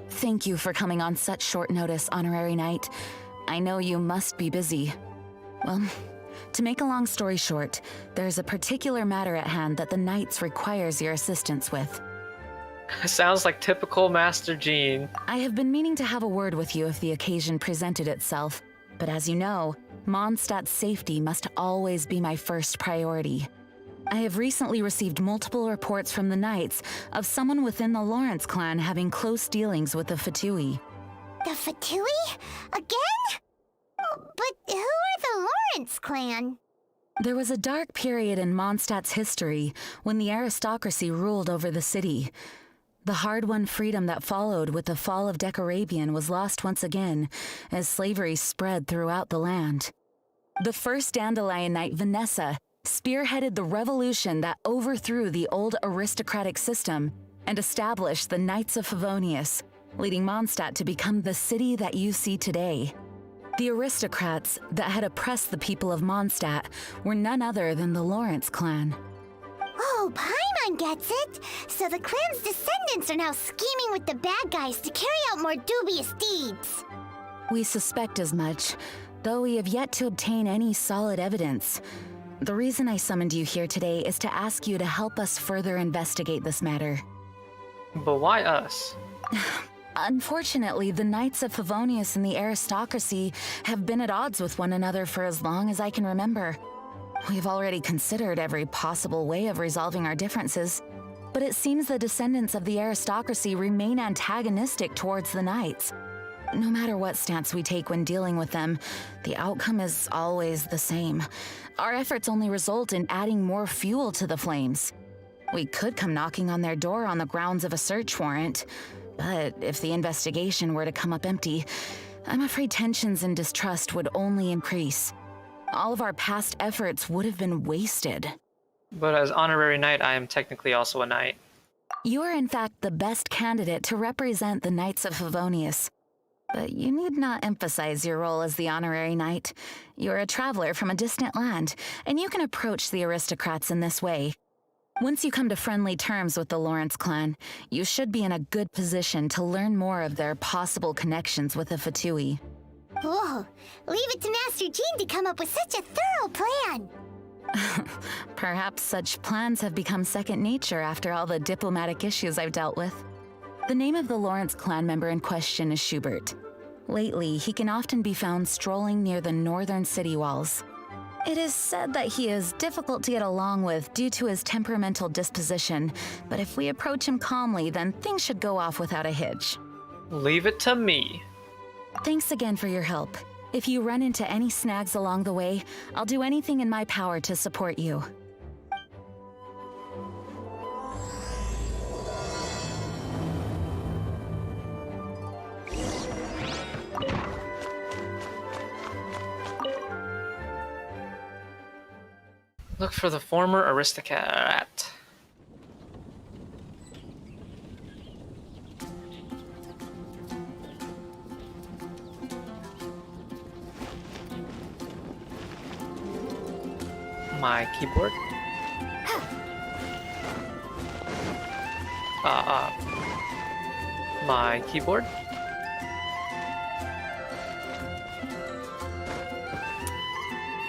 Thank you for coming on such short notice, Honorary Knight. I know you must be busy. Well, to make a long story short, there's a particular matter at hand that the Knights requires your assistance with. Sounds like typical Master Jean. I have been meaning to have a word with you if the occasion presented itself, but as you know, Mondstadt's safety must always be my first priority. I have recently received multiple reports from the Knights of someone within the Lawrence clan having close dealings with the Fatui. The Fatui? Again? But who are the Lawrence clan? There was a dark period in Mondstadt's history when the aristocracy ruled over the city. The hard-won freedom that followed with the fall of Decarabian was lost once again as slavery spread throughout the land. The first Dandelion Knight, Vanessa, spearheaded the revolution that overthrew the old aristocratic system and established the Knights of Favonius, leading Mondstadt to become the city that you see today. The aristocrats that had oppressed the people of Mondstadt were none other than the Lawrence clan. Oh, Paimon gets it! So the clan's descendants are now scheming with the bad guys to carry out more dubious deeds. We suspect as much, though we have yet to obtain any solid evidence. The reason I summoned you here today is to ask you to help us further investigate this matter. But why us? Unfortunately, the Knights of Favonius and the aristocracy have been at odds with one another for as long as I can remember. We've already considered every possible way of resolving our differences, but it seems the descendants of the aristocracy remain antagonistic towards the Knights. No matter what stance we take when dealing with them, the outcome is always the same. Our efforts only result in adding more fuel to the flames. We could come knocking on their door on the grounds of a search warrant, but if the investigation were to come up empty, I'm afraid tensions and distrust would only increase. All of our past efforts would have been wasted. But as Honorary Knight, I am technically also a Knight. You are in fact the best candidate to represent the Knights of Favonius. But you need not emphasize your role as the Honorary Knight. You're a traveler from a distant land, and you can approach the aristocrats in this way. Once you come to friendly terms with the Lawrence clan, you should be in a good position to learn more of their possible connections with the Fatui. Whoa, leave it to Master Jean to come up with such a thorough plan. Perhaps such plans have become second nature after all the diplomatic issues I've dealt with. The name of the Lawrence clan member in question is Schubert. Lately, he can often be found strolling near the northern city walls. It is said that he is difficult to get along with due to his temperamental disposition, but if we approach him calmly, then things should go off without a hitch. Leave it to me. Thanks again for your help. If you run into any snags along the way, I'll do anything in my power to support you. Look for the former aristocrat. My keyboard. My keyboard.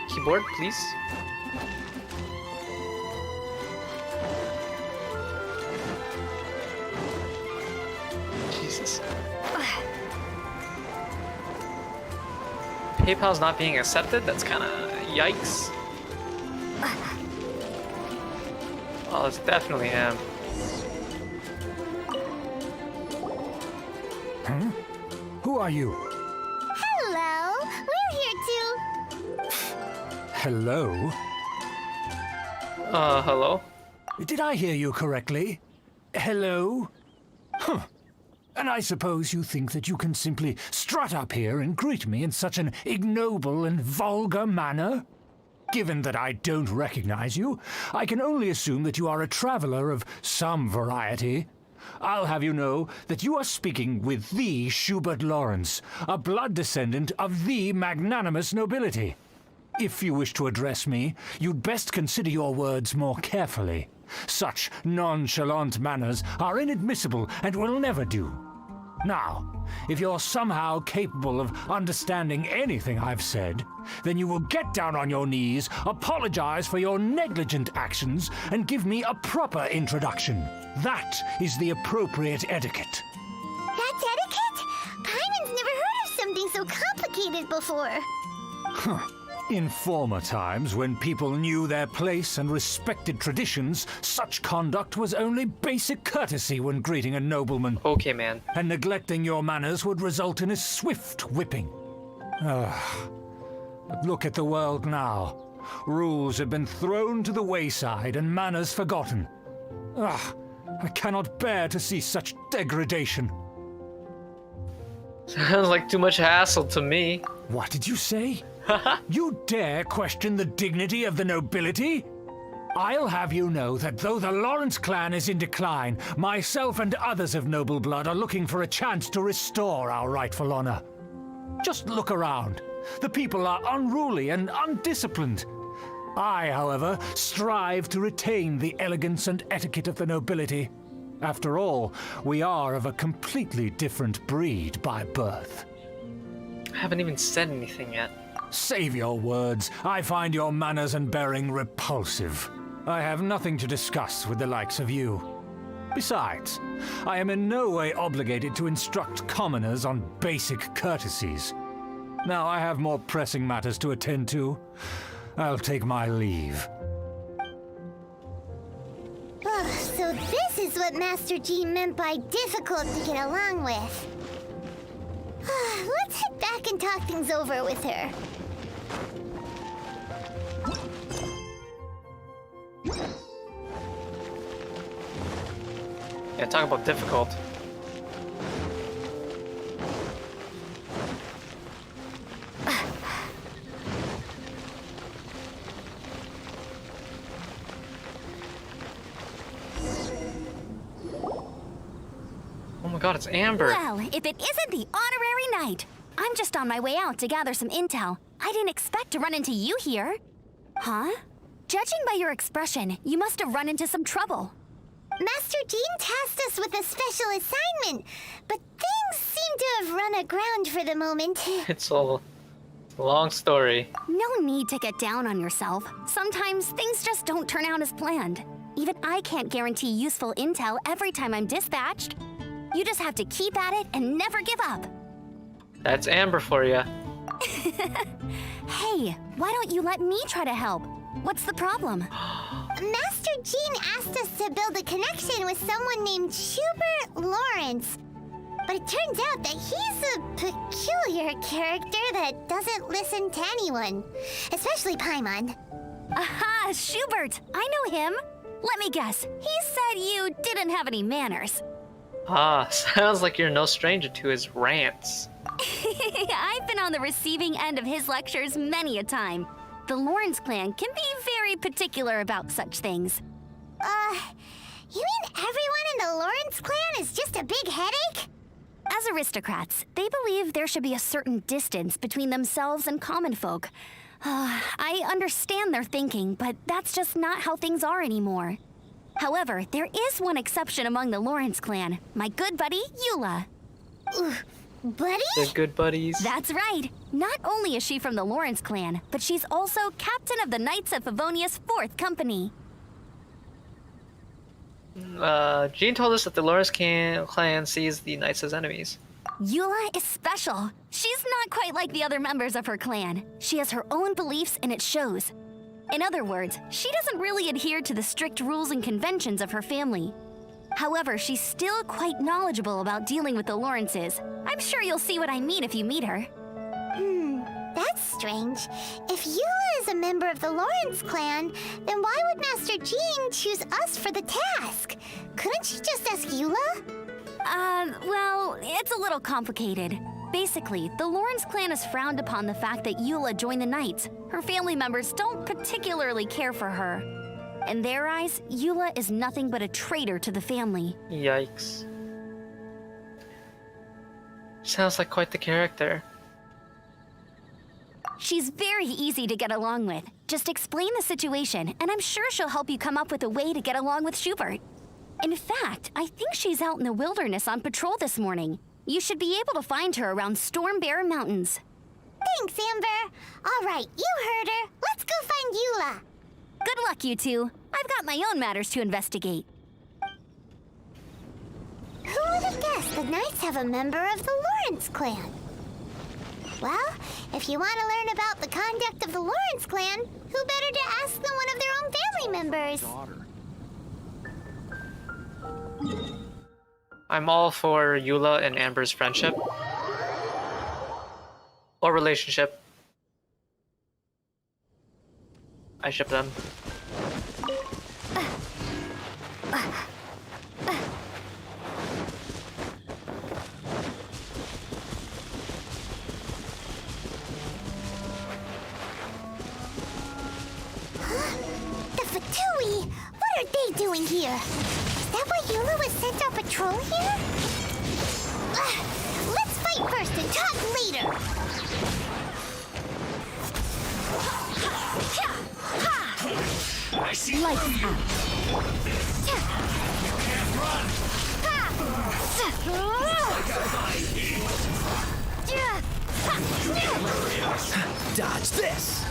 Keyboard, please. Jesus. PayPal's not being accepted? That's kind of yikes. Oh, it's definitely him. Huh? Who are you? Hello, we're here to... Hello? Hello? Did I hear you correctly? Hello? Huh. And I suppose you think that you can simply strut up here and greet me in such an ignoble and vulgar manner? Given that I don't recognize you, I can only assume that you are a traveler of some variety. I'll have you know that you are speaking with the Schubert Lawrence, a blood descendant of the magnanimous nobility. If you wish to address me, you'd best consider your words more carefully. Such nonchalant manners are inadmissible and will never do. Now, if you're somehow capable of understanding anything I've said, then you will get down on your knees, apologize for your negligent actions, and give me a proper introduction. That is the appropriate etiquette. That's etiquette? Paimon's never heard of something so complicated before. In former times, when people knew their place and respected traditions, such conduct was only basic courtesy when greeting a nobleman. Okay, man. And neglecting your manners would result in a swift whipping. But look at the world now. Rules have been thrown to the wayside and manners forgotten. I cannot bear to see such degradation. Sounds like too much hassle to me. What did you say? You dare question the dignity of the nobility? I'll have you know that though the Lawrence clan is in decline, myself and others of noble blood are looking for a chance to restore our rightful honor. Just look around. The people are unruly and undisciplined. I, however, strive to retain the elegance and etiquette of the nobility. After all, we are of a completely different breed by birth. I haven't even said anything yet. Save your words. I find your manners and bearing repulsive. I have nothing to discuss with the likes of you. Besides, I am in no way obligated to instruct commoners on basic courtesies. Now I have more pressing matters to attend to. I'll take my leave. So this is what Master Jean meant by difficult to get along with. Let's head back and talk things over with her. Yeah, talk about difficult. Oh my god, it's Amber. Well, if it isn't the honorary knight. I'm just on my way out to gather some intel. I didn't expect to run into you here. Huh? Judging by your expression, you must have run into some trouble. Master Jean tasked us with a special assignment, but things seem to have run aground for the moment. It's a long story. No need to get down on yourself. Sometimes things just don't turn out as planned. Even I can't guarantee useful intel every time I'm dispatched. You just have to keep at it and never give up. That's Amber for you. Hey, why don't you let me try to help? What's the problem? Master Jean asked us to build a connection with someone named Schubert Lawrence. But it turns out that he's a peculiar character that doesn't listen to anyone, especially Paimon. Aha, Schubert! I know him. Let me guess, he said you didn't have any manners. Ah, sounds like you're no stranger to his rants. I've been on the receiving end of his lectures many a time. The Lawrence clan can be very particular about such things. You mean everyone in the Lawrence clan is just a big headache? As aristocrats, they believe there should be a certain distance between themselves and common folk. I understand their thinking, but that's just not how things are anymore. However, there is one exception among the Lawrence clan, my good buddy, Eula. Buddy? The good buddies. That's right. Not only is she from the Lawrence clan, but she's also captain of the Knights of Favonius 4th Company. Jean told us that the Lawrence clan sees the knights as enemies. Eula is special. She's not quite like the other members of her clan. She has her own beliefs and it shows. In other words, she doesn't really adhere to the strict rules and conventions of her family. However, she's still quite knowledgeable about dealing with the Lawrences. I'm sure you'll see what I mean if you meet her. That's strange. If Eula is a member of the Lawrence clan, then why would Master Jean choose us for the task? Couldn't she just ask Eula? Well, it's a little complicated. Basically, the Lawrence clan has frowned upon the fact that Eula joined the Knights. Her family members don't particularly care for her. In their eyes, Eula is nothing but a traitor to the family. Yikes. Sounds like quite the character. She's very easy to get along with. Just explain the situation, and I'm sure she'll help you come up with a way to get along with Schubert. In fact, I think she's out in the wilderness on patrol this morning. You should be able to find her around Storm Bear Mountains. Thanks, Amber. All right, you heard her. Let's go find Eula. Good luck, you two. I've got my own matters to investigate. Who would have guessed the Knights have a member of the Lawrence clan? Well, if you want to learn about the conduct of the Lawrence clan, who better to ask than one of their own family members? I'm all for Eula and Amber's friendship. Or relationship. I ship them. The Fatui! What are they doing here? Is that why Eula was sent on patrol here? Let's fight first and talk later! I see. Lights out. Dodge this!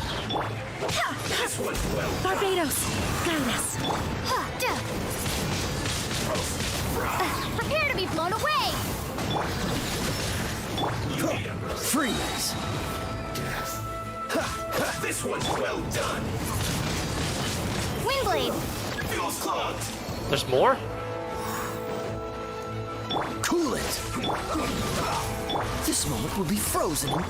Barbados, guide us. Prepare to be blown away! Freeze! This one's well done. Windblade! Feels clogged. There's more? Cool it! This moment will be frozen.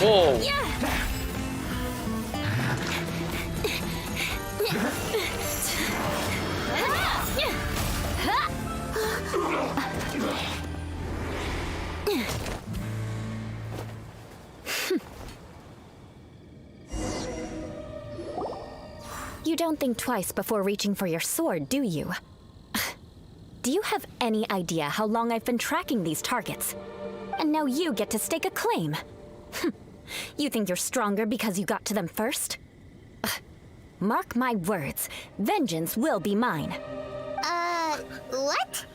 Whoa! You don't think twice before reaching for your sword, do you? Do you have any idea how long I've been tracking these targets? And now you get to stake a claim. You think you're stronger because you got to them first? Mark my words, vengeance will be mine. What?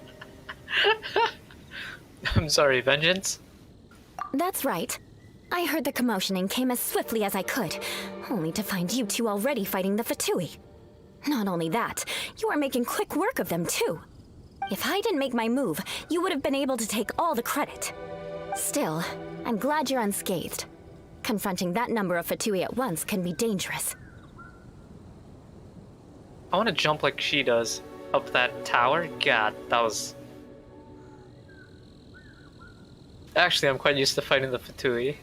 I'm sorry, vengeance? That's right. I heard the commotion and came as swiftly as I could, only to find you two already fighting the Fatui. Not only that, you are making quick work of them too. If I didn't make my move, you would have been able to take all the credit. Still, I'm glad you're unscathed. Confronting that number of Fatui at once can be dangerous. I want to jump like she does up that tower. God, that was... Actually, I'm quite used to fighting the Fatui.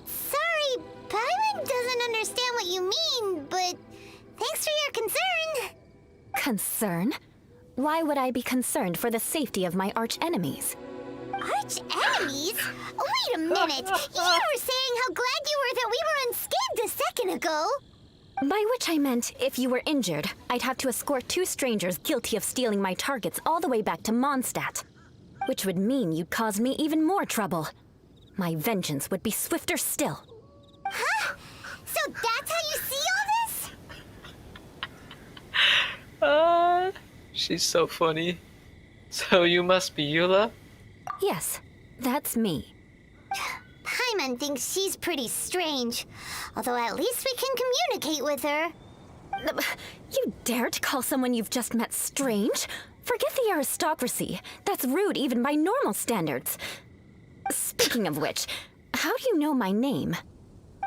Sorry, Paimon doesn't understand what you mean, but thanks for your concern. Concern? Why would I be concerned for the safety of my arch-enemies? Arch-enemies? Wait a minute! You were saying how glad you were that we were unscathed a second ago! By which I meant, if you were injured, I'd have to escort two strangers guilty of stealing my targets all the way back to Mondstadt. Which would mean you'd cause me even more trouble. My vengeance would be swifter still. Huh? So that's how you see all this? She's so funny. So you must be Eula? Yes, that's me. Paimon thinks she's pretty strange. Although at least we can communicate with her. You dare to call someone you've just met strange? Forget the aristocracy. That's rude even by normal standards. Speaking of which, how do you know my name?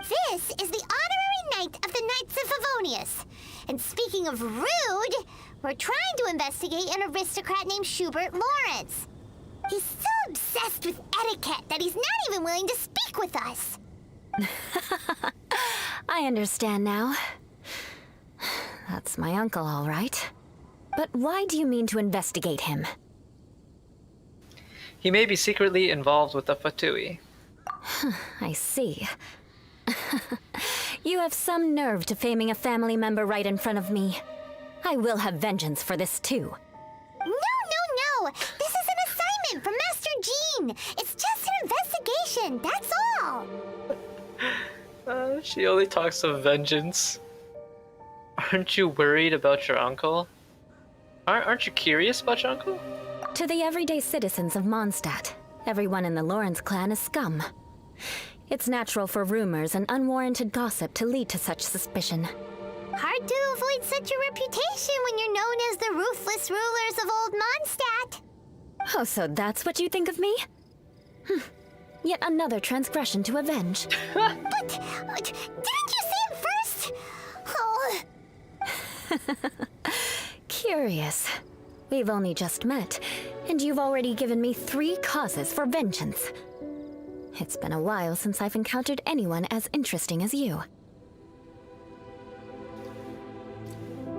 This is the honorary knight of the Knights of Favonius. And speaking of rude, we're trying to investigate an aristocrat named Schubert Lawrence. He's so obsessed with etiquette that he's not even willing to speak with us. I understand now. That's my uncle, all right. But why do you mean to investigate him? He may be secretly involved with the Fatui. I see. You have some nerve to faming a family member right in front of me. I will have vengeance for this too. No! This is an assignment from Master Jean! It's just an investigation, that's all! She only talks of vengeance. Aren't you worried about your uncle? Aren't you curious about your uncle? To the everyday citizens of Mondstadt, everyone in the Lawrence clan is scum. It's natural for rumors and unwarranted gossip to lead to such suspicion. Hard to avoid such a reputation when you're known as the ruthless rulers of Old Mondstadt. Oh, so that's what you think of me? Yet another transgression to avenge. But didn't you say it first? Oh. Curious. We've only just met, and you've already given me 3 causes for vengeance. It's been a while since I've encountered anyone as interesting as you.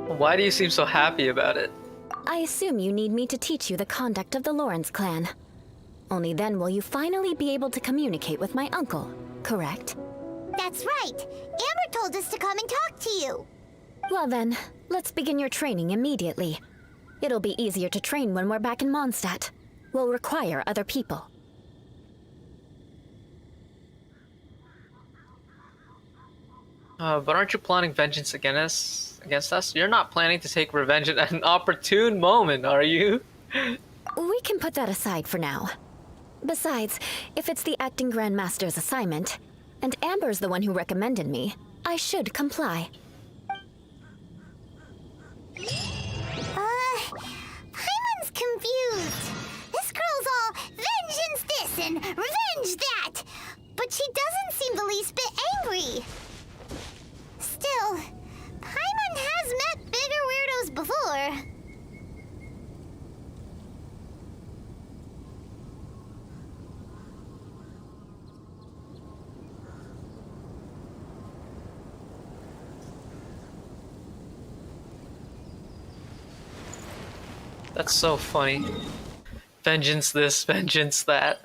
Why do you seem so happy about it? I assume you need me to teach you the conduct of the Lawrence clan. Only then will you finally be able to communicate with my uncle, correct? That's right. Amber told us to come and talk to you. Well then, let's begin your training immediately. It'll be easier to train when we're back in Mondstadt. We'll require other people. But aren't you planning vengeance against us? You're not planning to take revenge at an opportune moment, are you? We can put that aside for now. Besides, if it's the acting Grandmaster's assignment, and Amber's the one who recommended me, I should comply. Paimon's confused. This girl's all vengeance this and revenge that. But she doesn't seem the least bit angry. Still, Paimon has met bigger weirdos before. That's so funny. Vengeance this, vengeance that.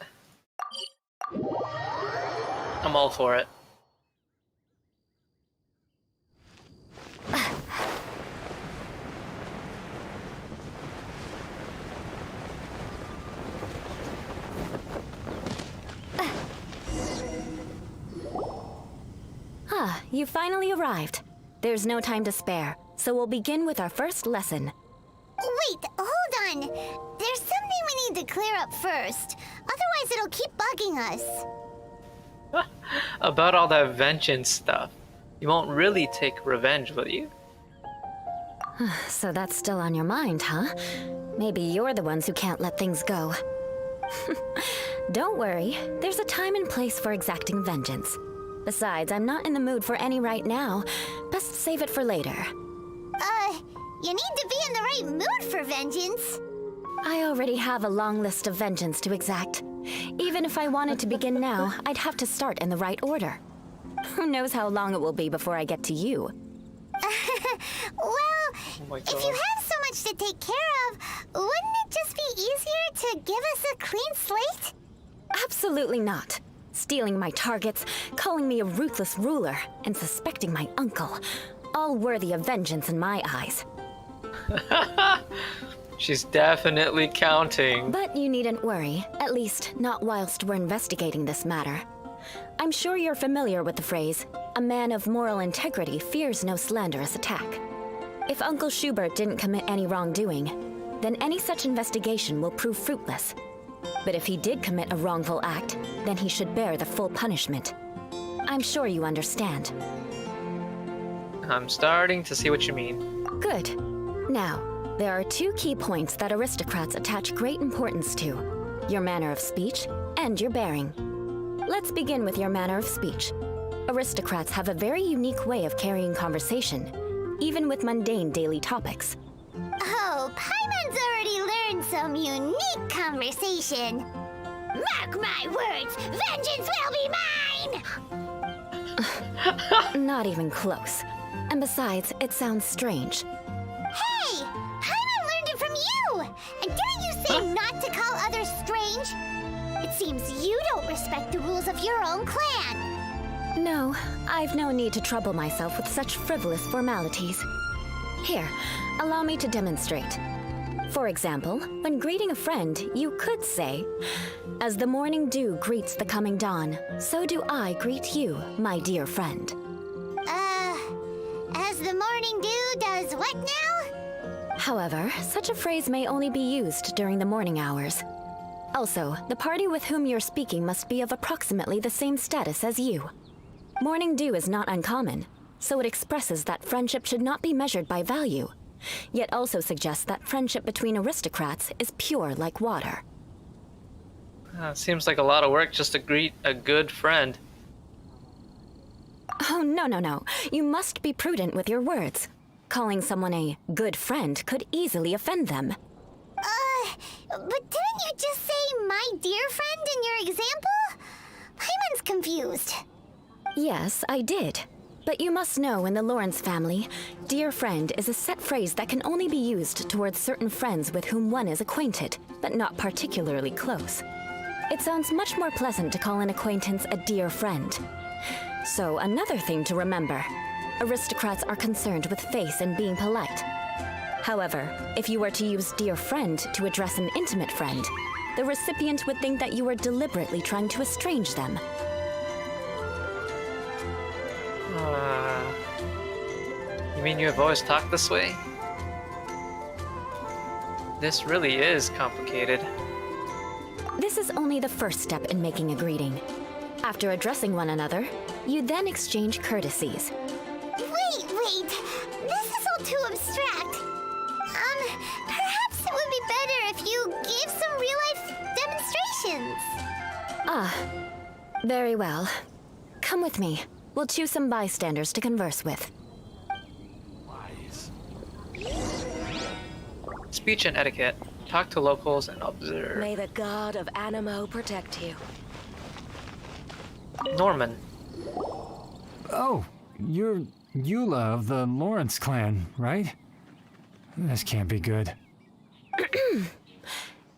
I'm all for it. You finally arrived. There's no time to spare, so we'll begin with our first lesson. Wait, hold on. There's something we need to clear up first. Otherwise, it'll keep bugging us. About all that vengeance stuff. You won't really take revenge, will you? So that's still on your mind, huh? Maybe you're the ones who can't let things go. Don't worry, there's a time and place for exacting vengeance. Besides, I'm not in the mood for any right now. Best save it for later. You need to be in the right mood for vengeance. I already have a long list of vengeance to exact. Even if I wanted to begin now, I'd have to start in the right order. Who knows how long it will be before I get to you? Well, my if you God. have so much to take care of, wouldn't it just be easier to give us a clean slate? Absolutely not. Stealing my targets, calling me a ruthless ruler, and suspecting my uncle. All worthy of vengeance in my eyes. She's definitely counting. But you needn't worry, at least not whilst we're investigating this matter. I'm sure you're familiar with the phrase, a man of moral integrity fears no slanderous attack. If Uncle Schubert didn't commit any wrongdoing, then any such investigation will prove fruitless. But if he did commit a wrongful act, then he should bear the full punishment. I'm sure you understand. I'm starting to see what you mean. Good. Now, there are 2 key points that aristocrats attach great importance to: your manner of speech and your bearing. Let's begin with your manner of speech. Aristocrats have a very unique way of carrying conversation, even with mundane daily topics. Oh, Paimon's already learned some unique conversation. Mark my words, vengeance will be mine! Not even close. And besides, it sounds strange. Hey! Paimon learned it from you! And didn't you say not to call others strange? strange. It seems you don't respect the rules of your own clan. No, I've no need to trouble myself with such frivolous formalities. Here, allow me to demonstrate. For example, when greeting a friend, you could say, "As the morning dew greets the coming dawn, so do I greet you, my dear friend." As the morning dew does what now? However, such a phrase may only be used during the morning hours. Also, the party with whom you're speaking must be of approximately the same status as you. Morning dew is not uncommon, so it expresses that friendship should not be measured by value, yet also suggests that friendship between aristocrats is pure like water. Seems like a lot of work just to greet a good friend. Oh, no. You must be prudent with your words. Calling someone a good friend could easily offend them. But didn't you just say "my dear friend" in your example? Paimon's confused. Yes, I did. But you must know in the Lawrence family, dear friend is a set phrase that can only be used towards certain friends with whom one is acquainted, but not particularly close. It sounds much more pleasant to call an acquaintance a dear friend. So another thing to remember, aristocrats are concerned with face and being polite. However, if you were to use dear friend to address an intimate friend, the recipient would think that you were deliberately trying to estrange them. You mean you have always talked this way? This really is complicated. This is only the first step in making a greeting. After addressing one another, you then exchange courtesies. Wait. This is all too abstract. Perhaps it would be better if you gave some real-life demonstrations. Ah, very well. Come with me. We'll choose some bystanders to converse with. Speech and etiquette. Talk to locals and observe. May the god of Animo protect you. Norman. Oh, you're Eula of the Lawrence clan, right? This can't be good.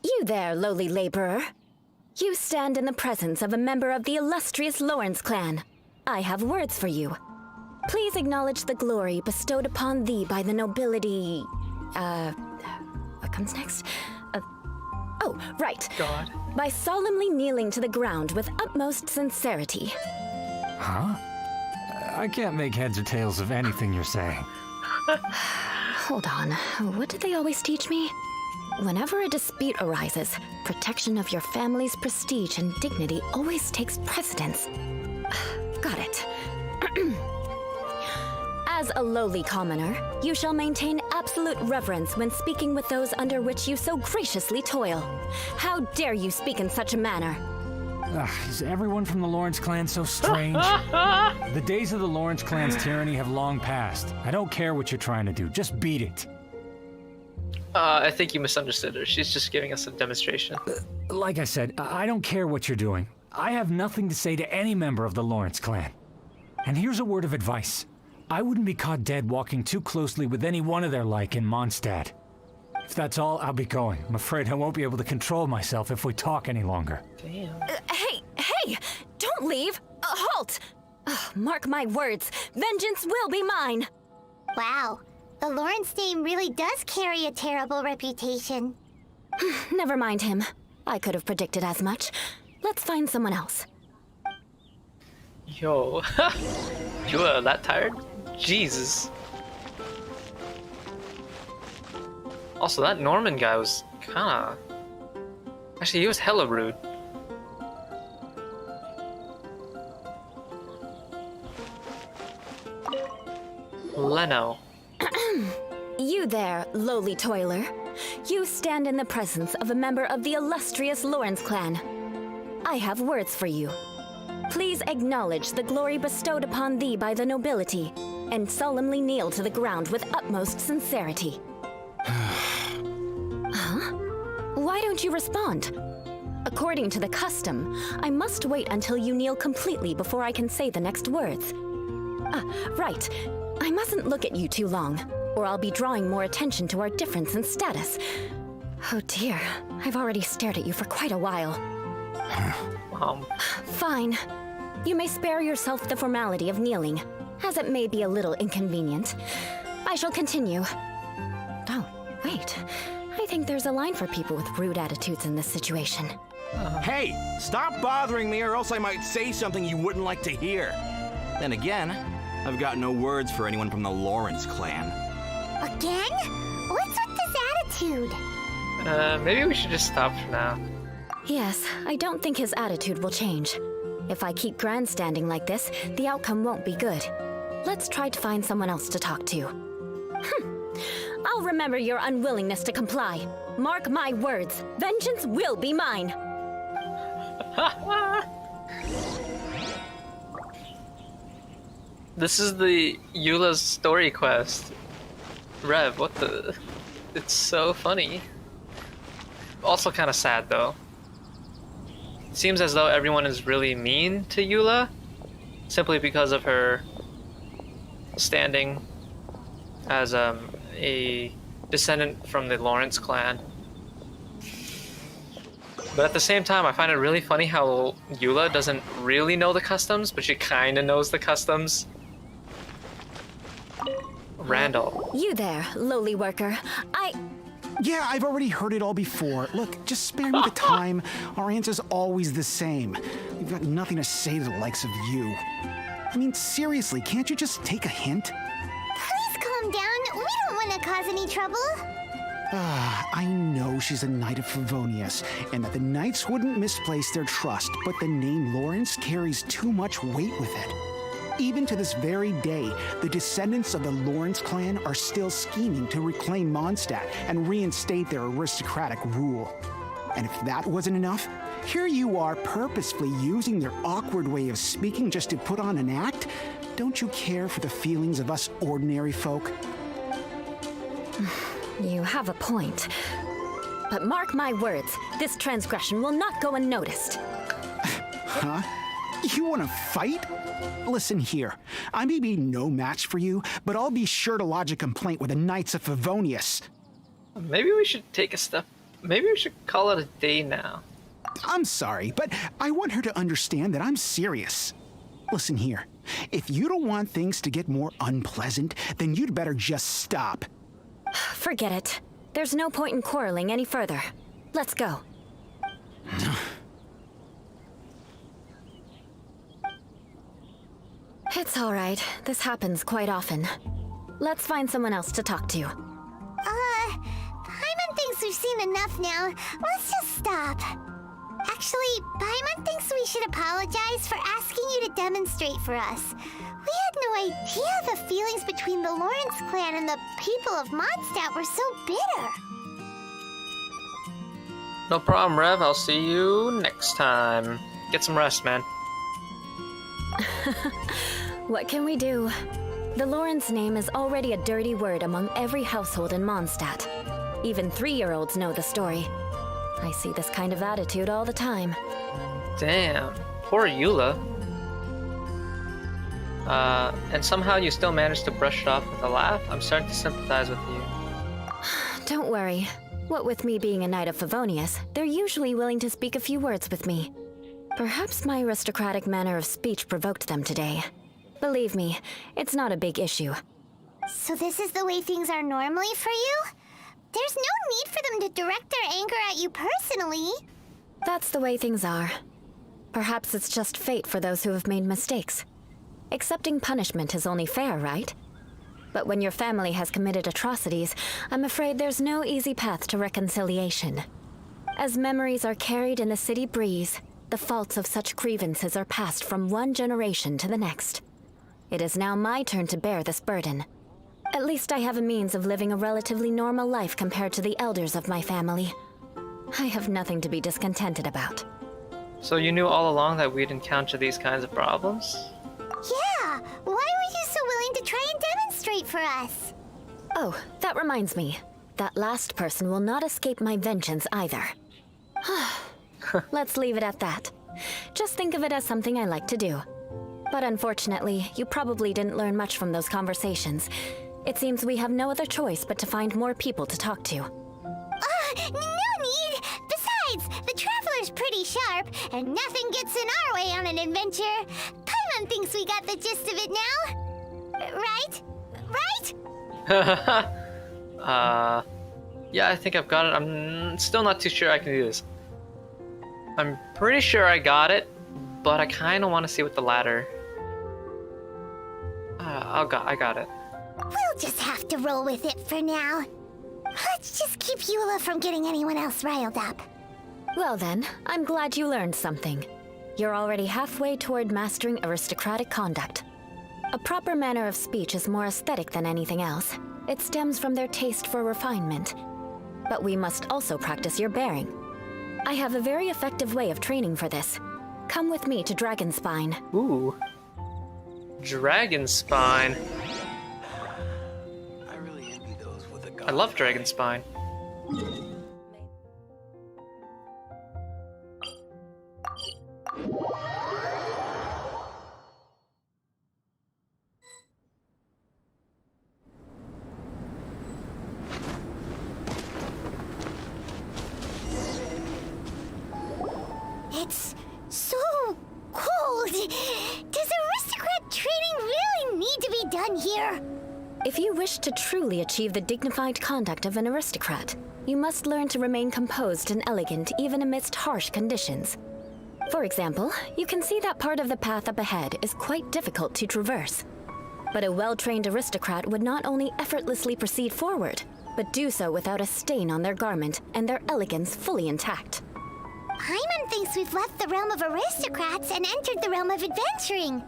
You there, lowly laborer. You stand in the presence of a member of the illustrious Lawrence clan. I have words for you. Please acknowledge the glory bestowed upon thee by the nobility... What comes next? Oh, right. God. By solemnly kneeling to the ground with utmost sincerity. Huh? I can't make heads or tails of anything you're saying. Hold on. What did they always teach me? Whenever a dispute arises, protection of your family's prestige and dignity always takes precedence. Got it. As a lowly commoner, you shall maintain absolute reverence when speaking with those under which you so graciously toil. How dare you speak in such a manner? Is everyone from the Lawrence clan so strange? The days of the Lawrence clan's tyranny have long passed. I don't care what you're trying to do, just beat it. I think you misunderstood her. She's just giving us a demonstration. Like I said, I don't care what you're doing. I have nothing to say to any member of the Lawrence clan. And here's a word of advice. I wouldn't be caught dead walking too closely with any one of their like in Mondstadt. If that's all, I'll be going. I'm afraid I won't be able to control myself if we talk any longer. Damn. Hey! Don't leave! Halt! Mark my words, vengeance will be mine! Wow, the Lawrence name really does carry a terrible reputation. Never mind him. I could have predicted as much. Let's find someone else. Yo. You are that tired? Jesus. Also, that Norman guy was kinda... Actually, he was hella rude. Leno. You there, lowly toiler. You stand in the presence of a member of the illustrious Lawrence clan. I have words for you. Please acknowledge the glory bestowed upon thee by the nobility, and solemnly kneel to the ground with utmost sincerity. Huh? Why don't you respond? According to the custom, I must wait until you kneel completely before I can say the next words. Right. I mustn't look at you too long, or I'll be drawing more attention to our difference in status. Oh dear, I've already stared at you for quite a while. Fine. You may spare yourself the formality of kneeling, as it may be a little inconvenient. I shall continue. Oh, wait. I think there's a line for people with rude attitudes in this situation. Hey, stop bothering me or else I might say something you wouldn't like to hear. Then again, I've got no words for anyone from the Lawrence clan. Again? What's with this attitude? Maybe we should just stop for now. Yes, I don't think his attitude will change. If I keep grandstanding like this, the outcome won't be good. Let's try to find someone else to talk to. I'll remember your unwillingness to comply. Mark my words, vengeance will be mine. This is the Eula's story quest. Rev, what the? It's so funny. Also kind of sad though. It seems as though everyone is really mean to Eula, simply because of her standing as a descendant from the Lawrence clan. But at the same time, I find it really funny how Eula doesn't really know the customs, but she kind of knows the customs. Randall. You there, lowly worker. Yeah, I've already heard it all before. Look, just spare me the time. Our answer's always the same. We've got nothing to say to the likes of you. I mean, seriously, can't you just take a hint? Please calm down. We don't want to cause any trouble. I know she's a Knight of Favonius, and that the Knights wouldn't misplace their trust, but the name Lawrence carries too much weight with it. Even to this very day, the descendants of the Lawrence clan are still scheming to reclaim Mondstadt and reinstate their aristocratic rule. And if that wasn't enough, here you are purposefully using their awkward way of speaking just to put on an act? Don't you care for the feelings of us ordinary folk? You have a point. But mark my words, this transgression will not go unnoticed. Huh? You want to fight? Listen here, I may be no match for you, but I'll be sure to lodge a complaint with the Knights of Favonius. Maybe we should take a step. Maybe we should call it a day now. I'm sorry, but I want her to understand that I'm serious. Listen here, if you don't want things to get more unpleasant, then you'd better just stop. Forget it. There's no point in quarreling any further. Let's go. It's all right. This happens quite often. Let's find someone else to talk to. Paimon thinks we've seen enough now. Let's just stop. Actually, Paimon thinks we should apologize for asking you to demonstrate for us. We had no idea the feelings between the Lawrence clan and the people of Mondstadt were so bitter. No problem, Rev. I'll see you next time. Get some rest, man. What can we do? The Lawrence name is already a dirty word among every household in Mondstadt. Even 3-year-olds know the story. I see this kind of attitude all the time. Damn. Poor Eula. And somehow you still managed to brush it off with a laugh? I'm starting to sympathize with you. Don't worry. What with me being a Knight of Favonius, they're usually willing to speak a few words with me. Perhaps my aristocratic manner of speech provoked them today. Believe me, it's not a big issue. So this is the way things are normally for you? There's no need for them to direct their anger at you personally. That's the way things are. Perhaps it's just fate for those who have made mistakes. Accepting punishment is only fair, right? But when your family has committed atrocities, I'm afraid there's no easy path to reconciliation. As memories are carried in the city breeze, the faults of such grievances are passed from one generation to the next. It is now my turn to bear this burden. At least I have a means of living a relatively normal life compared to the elders of my family. I have nothing to be discontented about. So you knew all along that we'd encounter these kinds of problems? Yeah! Why were you so willing to try and demonstrate for us? Oh, that reminds me. That last person will not escape my vengeance either. Let's leave it at that. Just think of it as something I like to do. But unfortunately, you probably didn't learn much from those conversations. It seems we have no other choice but to find more people to talk to. No! sharp, and nothing gets in our way on an adventure. Paimon thinks we got the gist of it now. Right? Right? Yeah, I think I've got it. I'm still not too sure I can do this. I'm pretty sure I got it, but I kind of want to see with the ladder. I got it. We'll just have to roll with it for now. Let's just keep Eula from getting anyone else riled up. Well then, I'm glad you learned something. You're already halfway toward mastering aristocratic conduct. A proper manner of speech is more aesthetic than anything else. It stems from their taste for refinement. But we must also practice your bearing. I have a very effective way of training for this. Come with me to Dragonspine. Ooh. Dragon Spine. I love Dragon Spine. It's so cold. Does aristocrat training really need to be done here? If you wish to truly achieve the dignified conduct of an aristocrat, you must learn to remain composed and elegant even amidst harsh conditions. For example, you can see that part of the path up ahead is quite difficult to traverse. But a well-trained aristocrat would not only effortlessly proceed forward, but do so without a stain on their garment and their elegance fully intact. Paimon thinks we've left the realm of aristocrats and entered the realm of adventuring.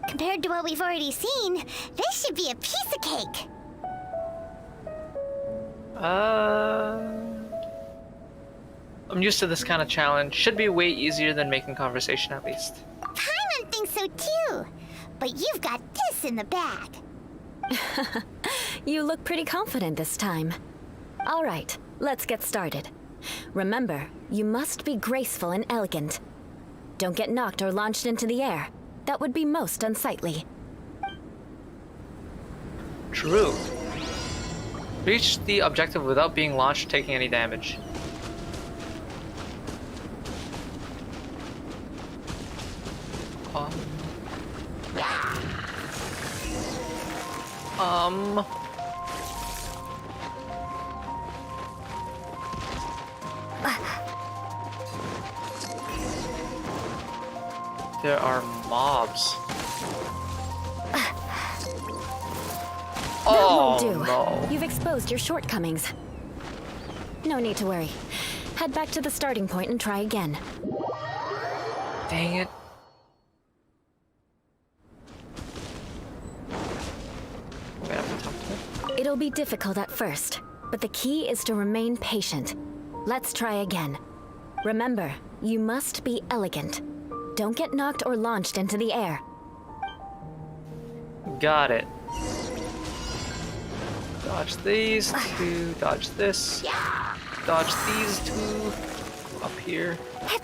Compared to what we've already seen, this should be a piece of cake. I'm used to this kind of challenge. Should be way easier than making conversation at least. Paimon thinks so too. But you've got this in the bag. You look pretty confident this time. All right, let's get started. Remember, you must be graceful and elegant. Don't get knocked or launched into the air. That would be most unsightly. True. Reach the objective without being launched or taking any damage. There are mobs. That won't do. No. You've exposed your shortcomings. No need to worry. Head back to the starting point and try again. Dang it. I'm gonna have to talk to him. It'll be difficult at first, but the key is to remain patient. Let's try again. Remember, you must be elegant. Don't get knocked or launched into the air. Got it. Dodge these two, dodge this. Dodge these two. Up here. That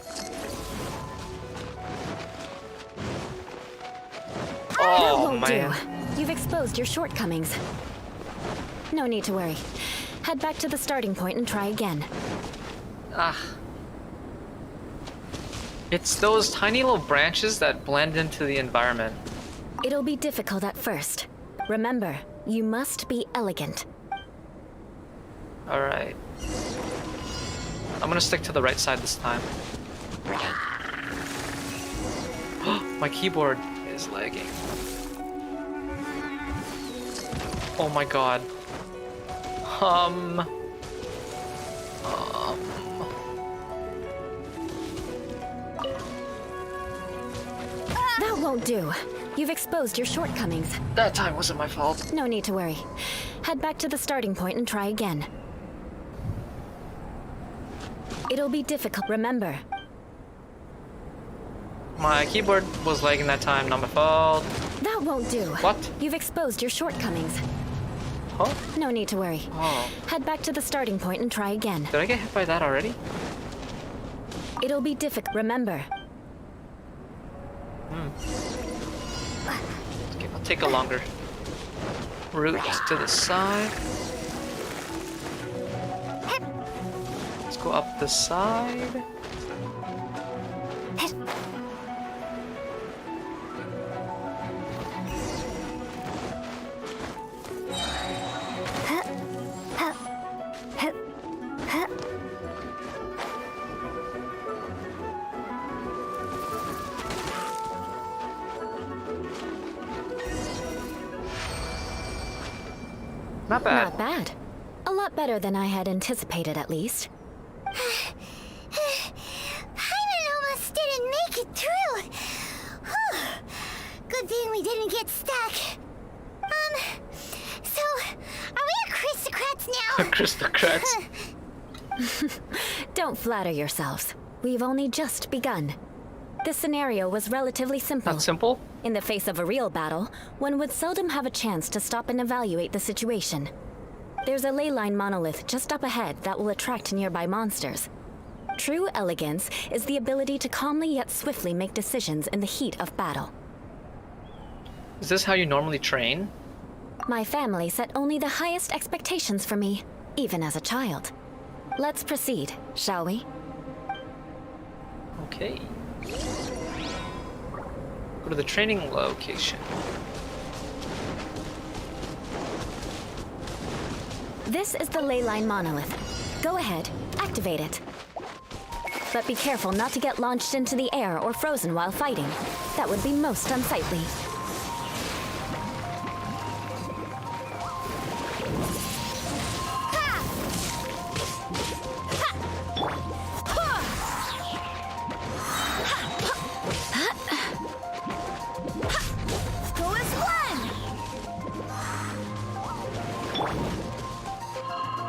Oh won't man. do. You've exposed your shortcomings. No need to worry. Head back to the starting point and try again. Ah. It's those tiny little branches that blend into the environment. It'll be difficult at first. Remember, you must be elegant. Alright. I'm gonna stick to the right side this time. My keyboard is lagging. Oh my god. That won't do. You've exposed your shortcomings. That time wasn't my fault. No need to worry. Head back to the starting point and try again. It'll be difficult, remember. My keyboard was lagging that time, not my fault. That won't do. What? You've exposed your shortcomings. Huh? No need to worry. Oh. Head back to the starting point and try again. Did I get hit by that already? It'll be difficult, remember. Okay, I'll take a longer route to the side. Let's go up the side. Not bad. Not bad. A lot better than I had anticipated, at least. Paimon almost didn't make it through. Whew. Good thing we didn't get stuck. So, are we aristocrats now? Aristocrats. Don't flatter yourselves. We've only just begun. This scenario was relatively simple. Not simple? In the face of a real battle, one would seldom have a chance to stop and evaluate the situation. There's a ley line monolith just up ahead that will attract nearby monsters. True elegance is the ability to calmly yet swiftly make decisions in the heat of battle. Is this how you normally train? My family set only the highest expectations for me, even as a child. Let's proceed, shall we? Okay. Go to the training location. This is the ley line monolith. Go ahead, activate it. But be careful not to get launched into the air or frozen while fighting. That would be most unsightly.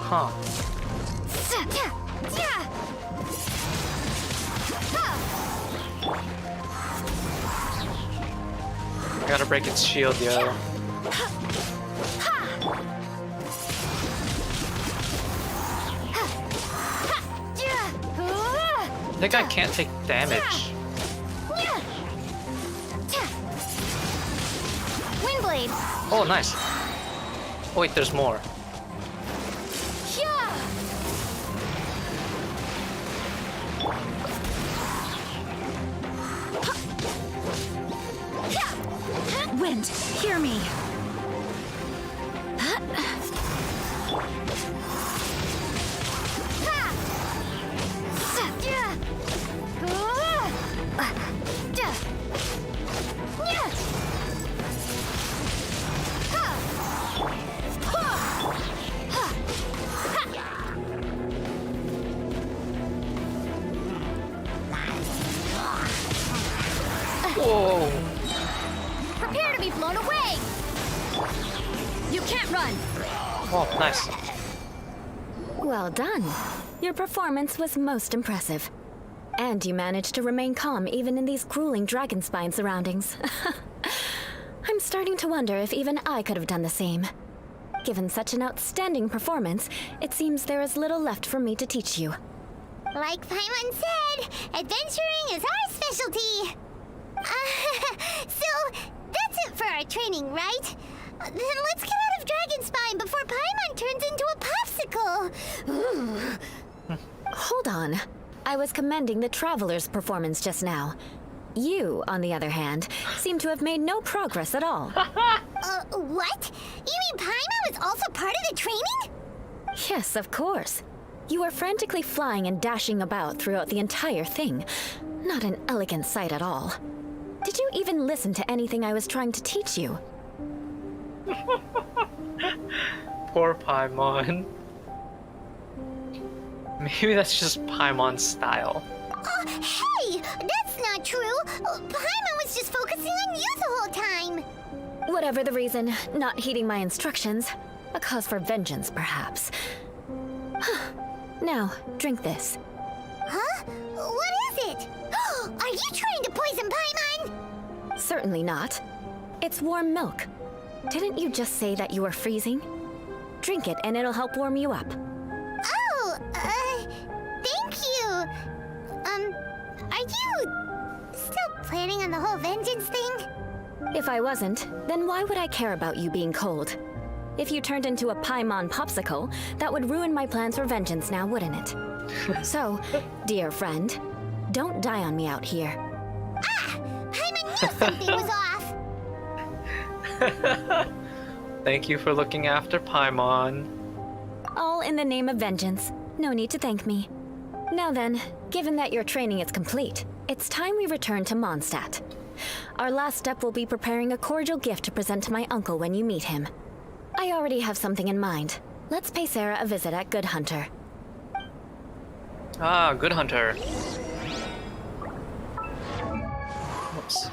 Huh. I gotta break its shield, yo. I think I can't take damage. Windblade. Oh, nice. Oh, wait, there's more. Wind, hear me. Whoa. Prepare to be blown away! You can't run! Oh, nice. Well done. Your performance was most impressive. And you managed to remain calm even in these grueling dragon spine surroundings. I'm starting to wonder if even I could have done the same. Given such an outstanding performance, it seems there is little left for me to teach you. Like Paimon said, adventuring is our specialty. So, that's it for our training, right? Then let's get out of Dragon Spine before Paimon turns into a popsicle. Hold on. I was commending the Traveler's performance just now. You, on the other hand, seem to have made no progress at all. What? You mean Paimon was also part of the training? Yes, of course. You were frantically flying and dashing about throughout the entire thing. Not an elegant sight at all. Did you even listen to anything I was trying to teach you? Poor Paimon. Maybe that's just Paimon's style. Hey! That's not true! Paimon was just focusing on you the whole time! Whatever the reason, not heeding my instructions. A cause for vengeance, perhaps. Now, drink this. Huh? What is it? Are you trying to poison Paimon? Certainly not. It's warm milk. Didn't you just say that you were freezing? Drink it and it'll help warm you up. Oh, thank you. Are you still planning on the whole vengeance thing? If I wasn't, then why would I care about you being cold? If you turned into a Paimon popsicle, that would ruin my plans for vengeance now, wouldn't it? So, dear friend, Don't die on me out here. Ah! Paimon knew something was off! Thank you for looking after Paimon. All in the name of vengeance. No need to thank me. Now then, given that your training is complete, it's time we return to Mondstadt. Our last step will be preparing a cordial gift to present to my uncle when you meet him. I already have something in mind. Let's pay Sarah a visit at Good Hunter. Ah, Good Hunter. Oops.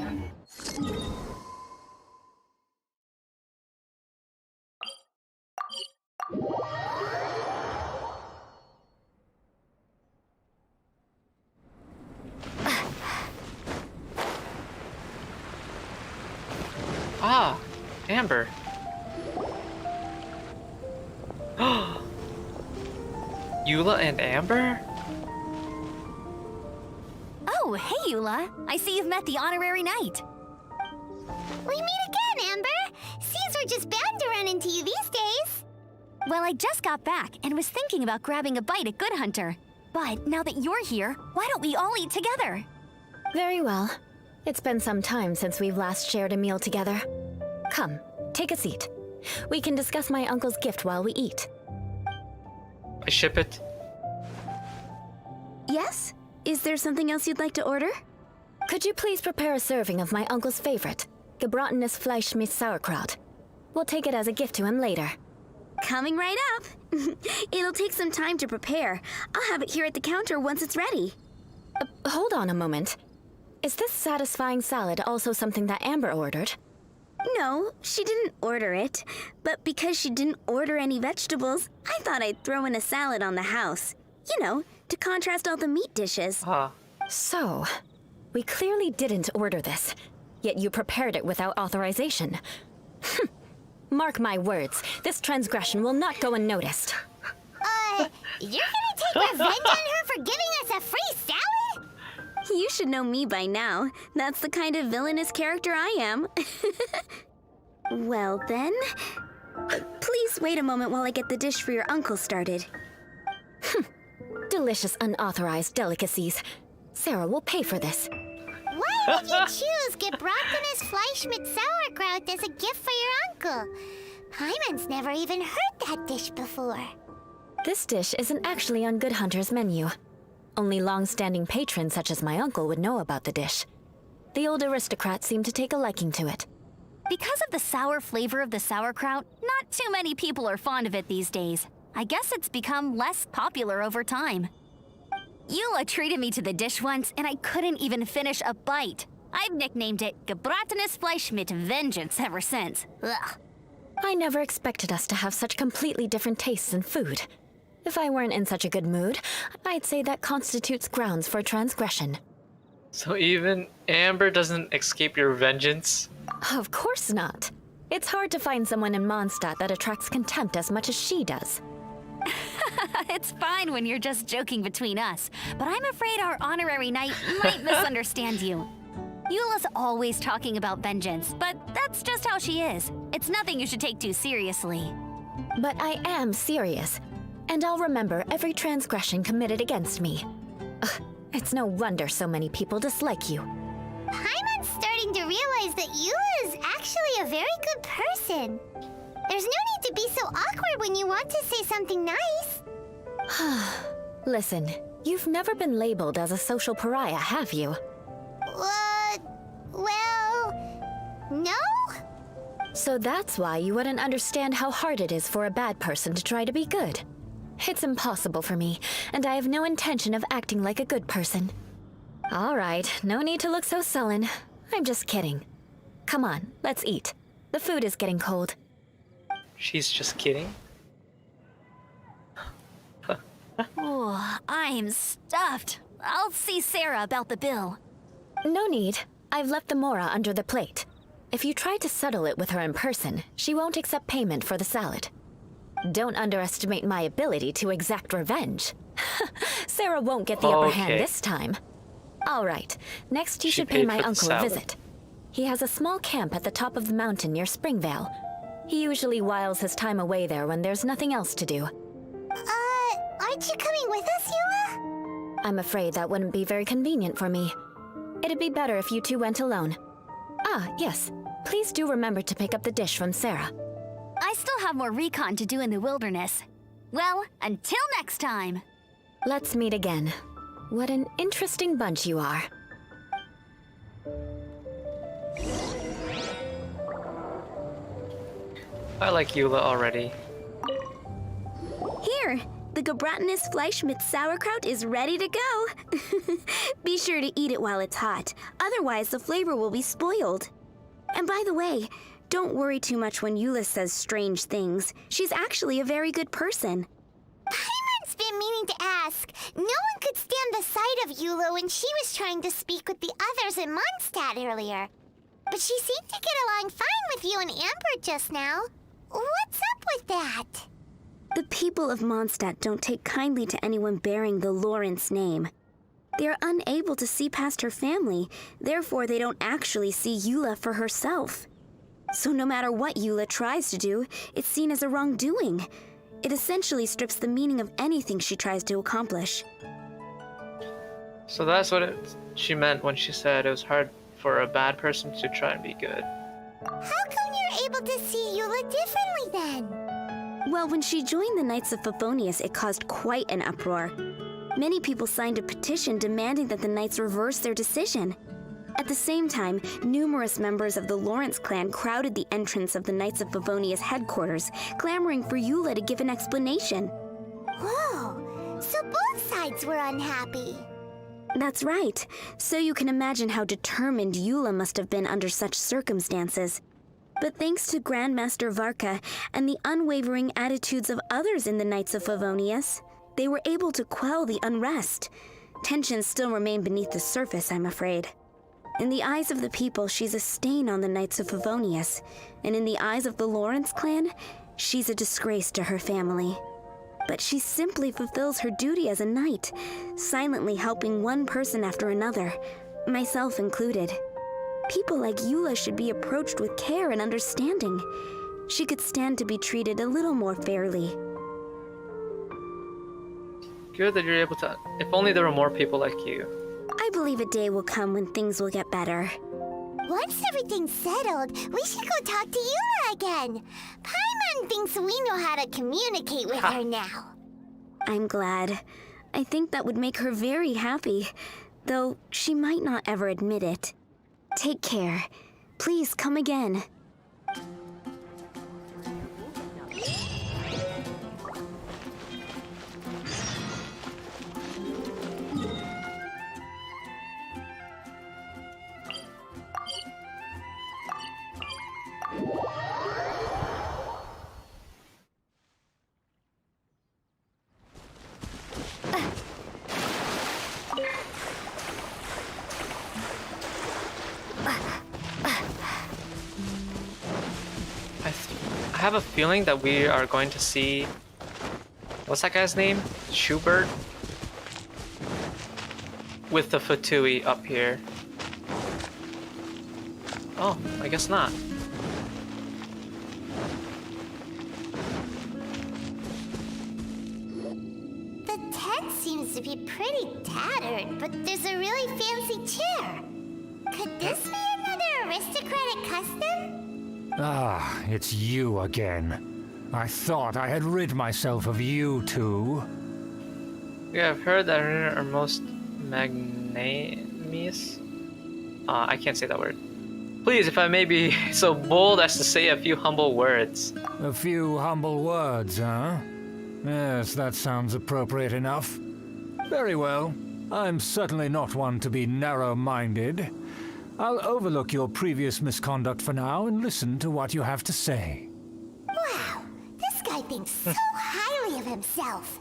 Ah, Amber. Eula and Amber? Oh, hey, Eula. I see you've met the honorary knight. We meet again, Amber! Seems we're just bound to run into you these days. Well, I just got back and was thinking about grabbing a bite at Good Hunter. But now that you're here, why don't we all eat together? Very well. It's been some time since we've last shared a meal together. Come, take a seat. We can discuss my uncle's gift while we eat. I ship it. Yes? Is there something else you'd like to order? Could you please prepare a serving of my uncle's favorite, gebratenes Fleisch mit Sauerkraut? We'll take it as a gift to him later. Coming right up. It'll take some time to prepare. I'll have it here at the counter once it's ready. Hold on a moment. Is this satisfying salad also something that Amber ordered? No, she didn't order it. But because she didn't order any vegetables, I thought I'd throw in a salad on the house. You know, to contrast all the meat dishes. Ah. So, we clearly didn't order this, yet you prepared it without authorization. Mark my words, this transgression will not go unnoticed. You're gonna take revenge on her for giving us a free salad? You should know me by now. That's the kind of villainous character I am. Well then, please wait a moment while I get the dish for your uncle started. Delicious unauthorized delicacies. Sarah will pay for this. Why would you choose gebratenes Fleisch mit Sauerkraut as a gift for your uncle? Paimon's never even heard that dish before. This dish isn't actually on Good Hunter's menu. Only long-standing patrons such as my uncle would know about the dish. The old aristocrat seemed to take a liking to it. Because of the sour flavor of the sauerkraut, not too many people are fond of it these days. I guess it's become less popular over time. Eula treated me to the dish once, and I couldn't even finish a bite. I've nicknamed it gebratenes Fleisch mit Vengeance ever since. Ugh. I never expected us to have such completely different tastes in food. If I weren't in such a good mood, I'd say that constitutes grounds for transgression. So even Amber doesn't escape your vengeance? Of course not. It's hard to find someone in Mondstadt that attracts contempt as much as she does. It's fine when you're just joking between us, but I'm afraid our honorary knight might misunderstand you. Eula's always talking about vengeance, but that's just how she is. It's nothing you should take too seriously. But I am serious, and I'll remember every transgression committed against me. Ugh, it's no wonder so many people dislike you. Paimon's starting to realize that Eula is actually a very good person. There's no need to be so awkward when you want to say something nice. Listen, you've never been labeled as a social pariah, have you? Well, no? So that's why you wouldn't understand how hard it is for a bad person to try to be good. It's impossible for me, and I have no intention of acting like a good person. All right, no need to look so sullen. I'm just kidding. Come on, let's eat. The food is getting cold. She's just kidding? Oh, I'm stuffed. I'll see Sarah about the bill. No need. I've left the mora under the plate. If you try to settle it with her in person, she won't accept payment for the salad. Don't underestimate my ability to exact revenge. Sarah won't get the upper hand this time. All right, next you should pay my uncle a visit. He has a small camp at the top of the mountain near Springvale. He usually whiles his time away there when there's nothing else to do. Aren't you coming with us, Eula? I'm afraid that wouldn't be very convenient for me. It'd be better if you two went alone. Ah, yes. Please do remember to pick up the dish from Sarah. I still have more recon to do in the wilderness. Well, until next time. Let's meet again. What an interesting bunch you are. I like Eula already. Here, the Gebratinous Fleischmitz sauerkraut is ready to go. Be sure to eat it while it's hot, otherwise the flavor will be spoiled. And by the way, don't worry too much when Eula says strange things. She's actually a very good person. Paimon's been meaning to ask. No one could stand the sight of Eula when she was trying to speak with the others in Mondstadt earlier. But she seemed to get along fine with you and Amber just now. What's up with that? The people of Mondstadt don't take kindly to anyone bearing the Lawrence name. They are unable to see past her family, therefore they don't actually see Eula for herself. So no matter what Eula tries to do, it's seen as a wrongdoing. It essentially strips the meaning of anything she tries to accomplish. So that's what she meant when she said it was hard for a bad person to try and be good. How come you're able to see Eula differently then? Well, when she joined the Knights of Favonius, it caused quite an uproar. Many people signed a petition demanding that the Knights reverse their decision. At the same time, numerous members of the Lawrence clan crowded the entrance of the Knights of Favonius headquarters, clamoring for Eula to give an explanation. Whoa, so both sides were unhappy. That's right. So you can imagine how determined Eula must have been under such circumstances. But thanks to Grandmaster Varka and the unwavering attitudes of others in the Knights of Favonius, they were able to quell the unrest. Tensions still remain beneath the surface, I'm afraid. In the eyes of the people, she's a stain on the Knights of Favonius, and in the eyes of the Lawrence clan, she's a disgrace to her family. But she simply fulfills her duty as a knight, silently helping one person after another, myself included. People like Eula should be approached with care and understanding. She could stand to be treated a little more fairly. Good that you're able to. If only there were more people like you. I believe a day will come when things will get better. Once everything's settled, we should go talk to Eula again. Paimon thinks we know how to communicate with her now. I'm glad. I think that would make her very happy, though she might not ever admit it. Take care. Please come again. I have a feeling that we are going to see. What's that guy's name? Schubert? With the Fatui up here. Oh, I guess not. The tent seems to be pretty tattered, but there's a really fancy chair. Could this be another aristocratic custom? Ah, it's you again. I thought I had rid myself of you two. Yeah, I've heard that are most magnanimous. I can't say that word. Please, if I may be so bold as to say a few humble words. A few humble words, huh? Yes, that sounds appropriate enough. Very well. I'm certainly not one to be narrow-minded. I'll overlook your previous misconduct for now and listen to what you have to say. Wow, this guy thinks so highly of himself.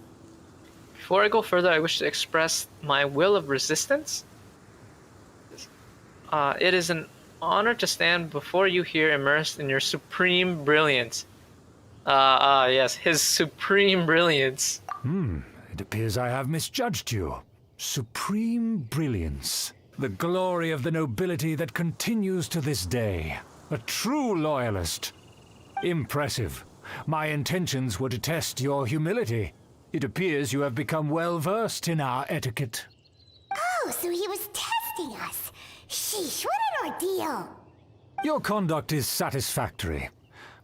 Before I go further, I wish to express my will of resistance. It is an honor to stand before you here immersed in your supreme brilliance. Yes, his supreme brilliance. It appears I have misjudged you. Supreme brilliance. The glory of the nobility that continues to this day. A true loyalist. Impressive. My intentions were to test your humility. It appears you have become well versed in our etiquette. so he was testing us. Sheesh, what an ordeal. Your conduct is satisfactory.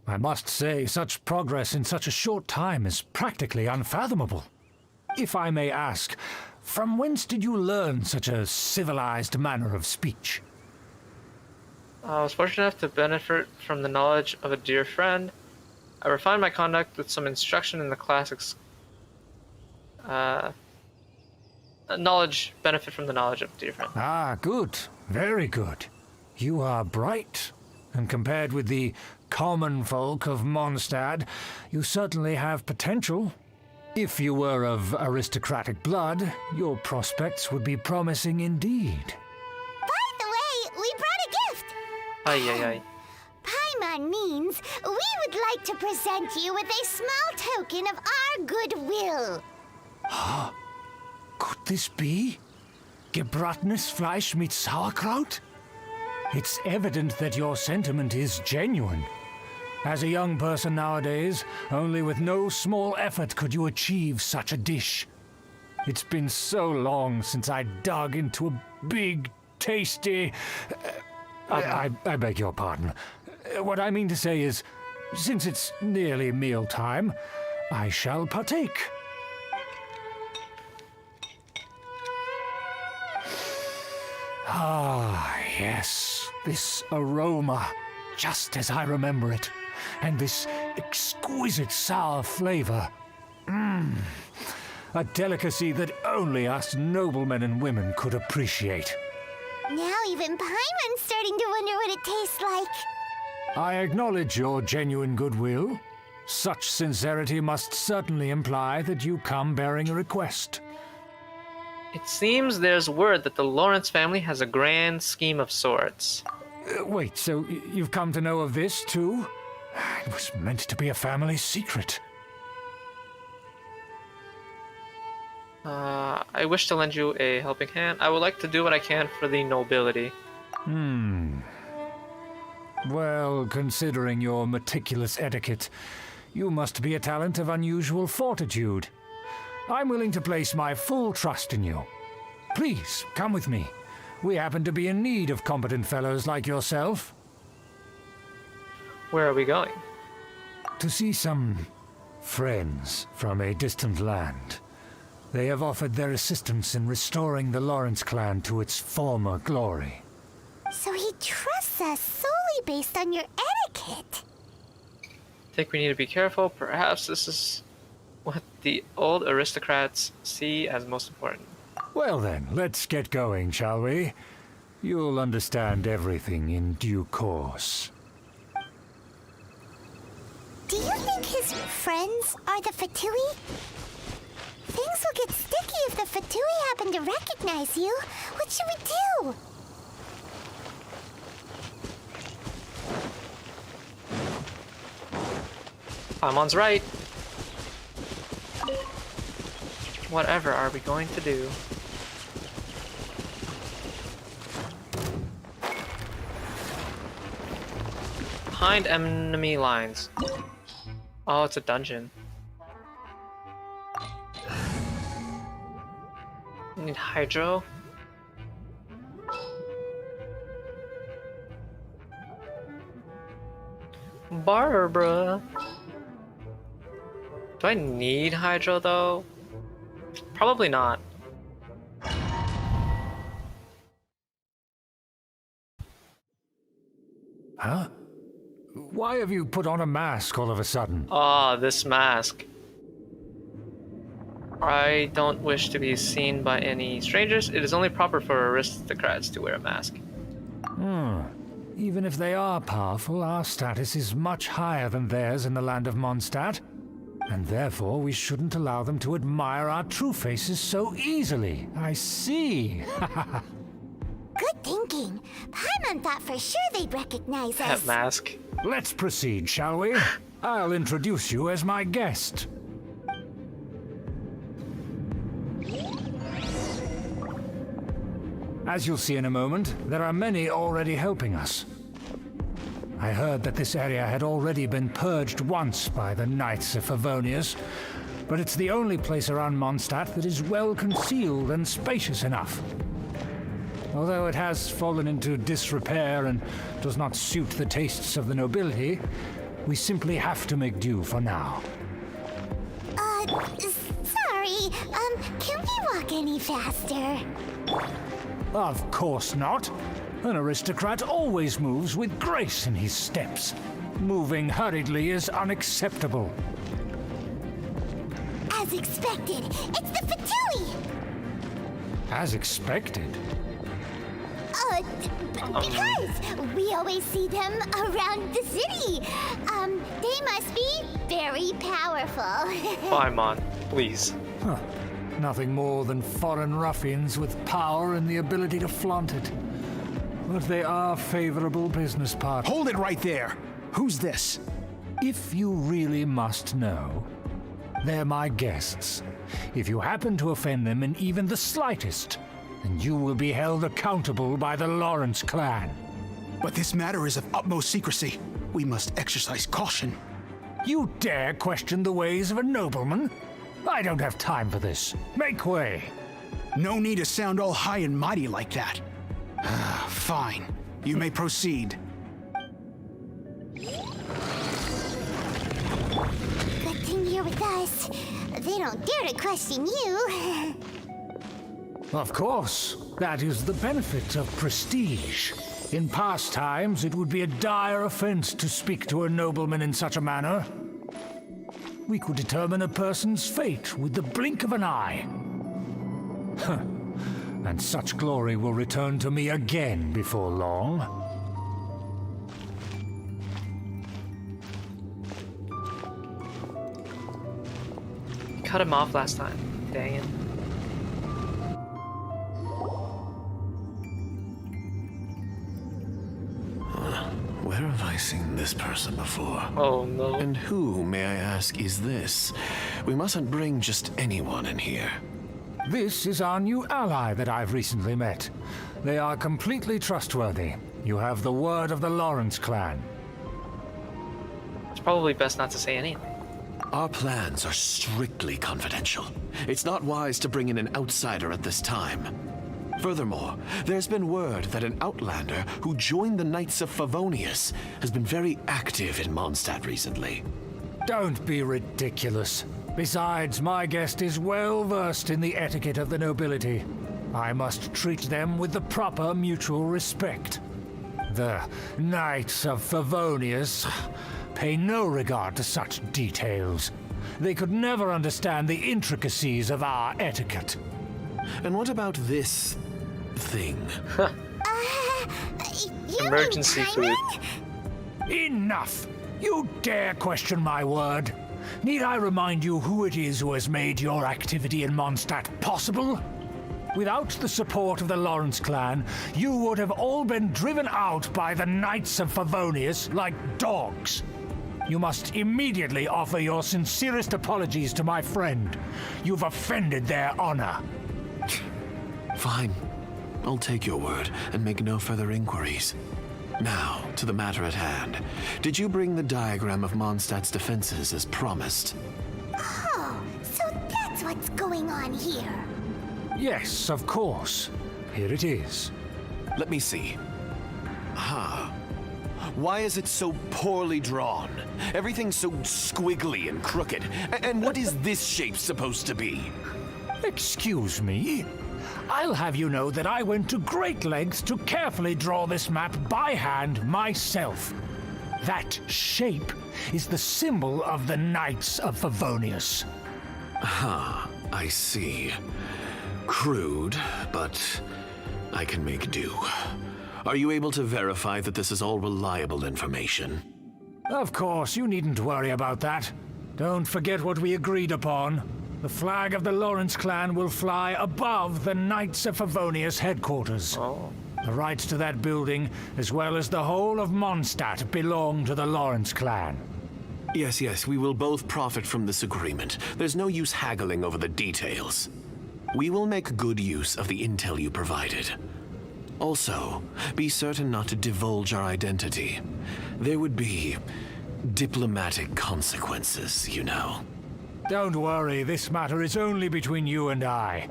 I must say, such progress in such a short time is practically unfathomable. If I may ask, from whence did you learn such a civilized manner of speech? I was fortunate enough to benefit from the knowledge of a dear friend. I refined my conduct with some instruction in the classics. Benefit from the knowledge of a dear friend. Ah, good. Very good. You are bright, and compared with the common folk of Mondstadt, you certainly have potential. If you were of aristocratic blood, your prospects would be promising indeed. By the way, we brought a gift. Ay, ay, ay. Paimon means we would like to present you with a small token of our goodwill. Could this be? Gebratenes Fleisch mit Sauerkraut? It's evident that your sentiment is genuine. As a young person nowadays, only with no small effort could you achieve such a dish. It's been so long since I dug into a big, tasty... I beg your pardon. What I mean to say is, since it's nearly mealtime, I shall partake. Ah, yes, this aroma, just as I remember it, and this exquisite sour flavor. A delicacy that only us noblemen and women could appreciate. Now even Paimon's starting to wonder what it tastes like. I acknowledge your genuine goodwill. Such sincerity must certainly imply that you come bearing a request. It seems there's word that the Lawrence family has a grand scheme of sorts. Wait, so you've come to know of this, too? It was meant to be a family secret. I wish to lend you a helping hand. I would like to do what I can for the nobility. Well, considering your meticulous etiquette, you must be a talent of unusual fortitude. I'm willing to place my full trust in you. Please, come with me. We happen to be in need of competent fellows like yourself. Where are we going? To see some friends from a distant land. They have offered their assistance in restoring the Lawrence clan to its former glory. So he trusts us solely based on your etiquette. I think we need to be careful. Perhaps this is what the old aristocrats see as most important. Well then, let's get going, shall we? You'll understand everything in due course. Do you think his friends are the Fatui? Things will get sticky if the Fatui happen to recognize you. What should we do? Paimon's right. Whatever are we going to do? Behind enemy lines. Oh, it's a dungeon. I need hydro. Barbara. Do I need hydro though? Probably not. Huh? Why have you put on a mask all of a sudden? Ah, this mask. I don't wish to be seen by any strangers. It is only proper for aristocrats to wear a mask. Even if they are powerful, our status is much higher than theirs in the land of Mondstadt. And therefore we shouldn't allow them to admire our true faces so easily. I see. Good thinking. Paimon thought for sure they'd recognize us. That mask. Let's proceed, shall we? I'll introduce you as my guest. As you'll see in a moment, there are many already helping us. I heard that this area had already been purged once by the Knights of Favonius, but it's the only place around Mondstadt that is well concealed and spacious enough. Although it has fallen into disrepair and does not suit the tastes of the nobility, we simply have to make do for now. Sorry, can we walk any faster? Of course not. An aristocrat always moves with grace in his steps. Moving hurriedly is unacceptable. As expected, it's the Fatui! As expected. Because we always see them around the city. They must be very powerful. Paimon, please. Huh. Nothing more than foreign ruffians with power and the ability to flaunt it. But they are favorable business partners. Hold it right there! Who's this? If you really must know, they're my guests. If you happen to offend them in even the slightest, then you will be held accountable by the Lawrence clan. But this matter is of utmost secrecy. We must exercise caution. You dare question the ways of a nobleman? I don't have time for this. Make way. No need to sound all high and mighty like that. Fine. You may proceed. Good thing you're with us. They don't dare to question you. Of course. That is the benefit of prestige. In past times, it would be a dire offense to speak to a nobleman in such a manner. We could determine a person's fate with the blink of an eye. And such glory will return to me again before long. Cut him off last time. Dang it. Where have I seen this person before? Oh no. And who, may I ask, is this? We mustn't bring just anyone in here. This is our new ally that I've recently met. They are completely trustworthy. You have the word of the Lawrence clan. It's probably best not to say anything. Our plans are strictly confidential. It's not wise to bring in an outsider at this time. Furthermore, there's been word that an outlander who joined the Knights of Favonius has been very active in Mondstadt recently. Don't be ridiculous. Besides, my guest is well versed in the etiquette of the nobility. I must treat them with the proper mutual respect. The Knights of Favonius pay no regard to such details. They could never understand the intricacies of our etiquette. And what about this thing? Emergency food. Enough! You dare question my word? Need I remind you who it is who has made your activity in Mondstadt possible? Without the support of the Lawrence clan, you would have all been driven out by the Knights of Favonius like dogs. You must immediately offer your sincerest apologies to my friend. You've offended their honor. Fine. I'll take your word and make no further inquiries. Now, to the matter at hand. Did you bring the diagram of Mondstadt's defenses as promised? Oh, so that's what's going on here. Yes, of course. Here it is. Let me see. Aha. Why is it so poorly drawn? Everything's so squiggly and crooked. And what is this shape supposed to be? Excuse me? I'll have you know that I went to great lengths to carefully draw this map by hand myself. That shape is the symbol of the Knights of Favonius. Ah, I see. Crude, but I can make do. Are you able to verify that this is all reliable information? Of course, you needn't worry about that. Don't forget what we agreed upon. The flag of the Lawrence clan will fly above the Knights of Favonius headquarters. Oh. The rights to that building, as well as the whole of Mondstadt, belong to the Lawrence clan. Yes, we will both profit from this agreement. There's no use haggling over the details. We will make good use of the intel you provided. Also, be certain not to divulge our identity. There would be diplomatic consequences, you know. Don't worry, this matter is only between you and I.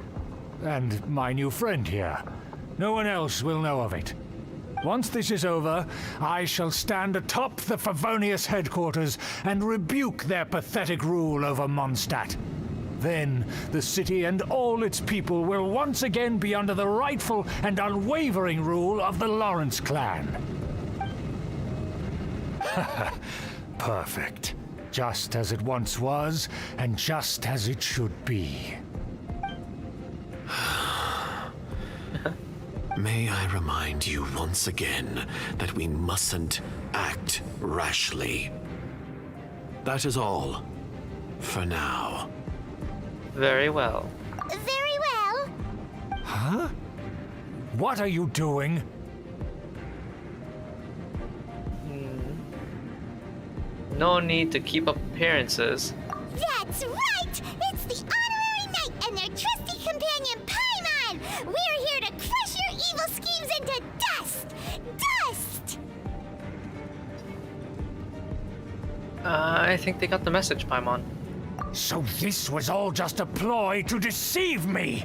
And my new friend here. No one else will know of it. Once this is over, I shall stand atop the Favonius headquarters and rebuke their pathetic rule over Mondstadt. Then, the city and all its people will once again be under the rightful and unwavering rule of the Lawrence clan. Perfect. Just as it once was, and just as it should be. May I remind you once again that we mustn't act rashly. That is all. For now. Very well. Very well. Huh? What are you doing? No need to keep up appearances. That's right! It's the Honorary Knight and their trusty companion, Paimon! We're here to crush your evil schemes into dust! Dust! I think they got the message, Paimon. So this was all just a ploy to deceive me!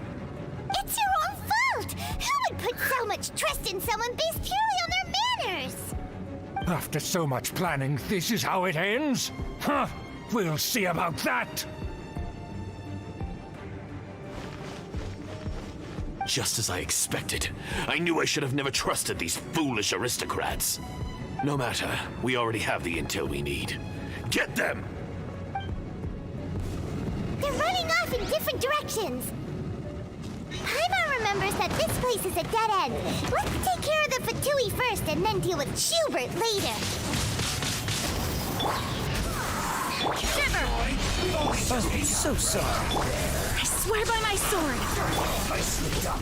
It's your own fault! Who would put so much trust in someone based purely on their manners? After so much planning, this is how it ends? Huh? We'll see about that! Just as I expected. I knew I should have never trusted these foolish aristocrats. No matter, we already have the intel we need. Get them! They're running off in different directions. Paimon remembers that this place is a dead end. Let's take care of the Fatui first and then deal with Schubert later. Shiver! Oh, so sorry. I swear by my sword! I slipped up.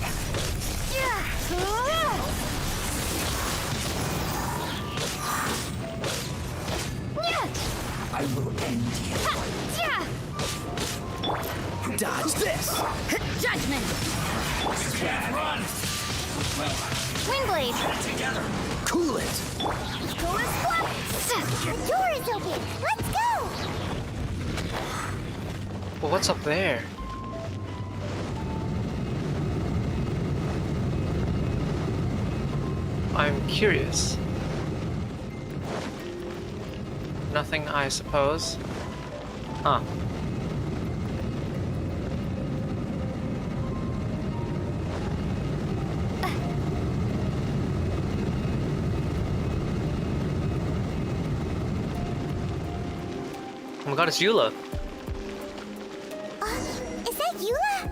I will end you. Dodge this! Judgment! Run! Windblade! Together! Cool it! Go as one! The door is open! Let's go! Well, what's up there? I'm curious. Nothing, I suppose. Huh. Oh my god, it's Eula. Is that Eula?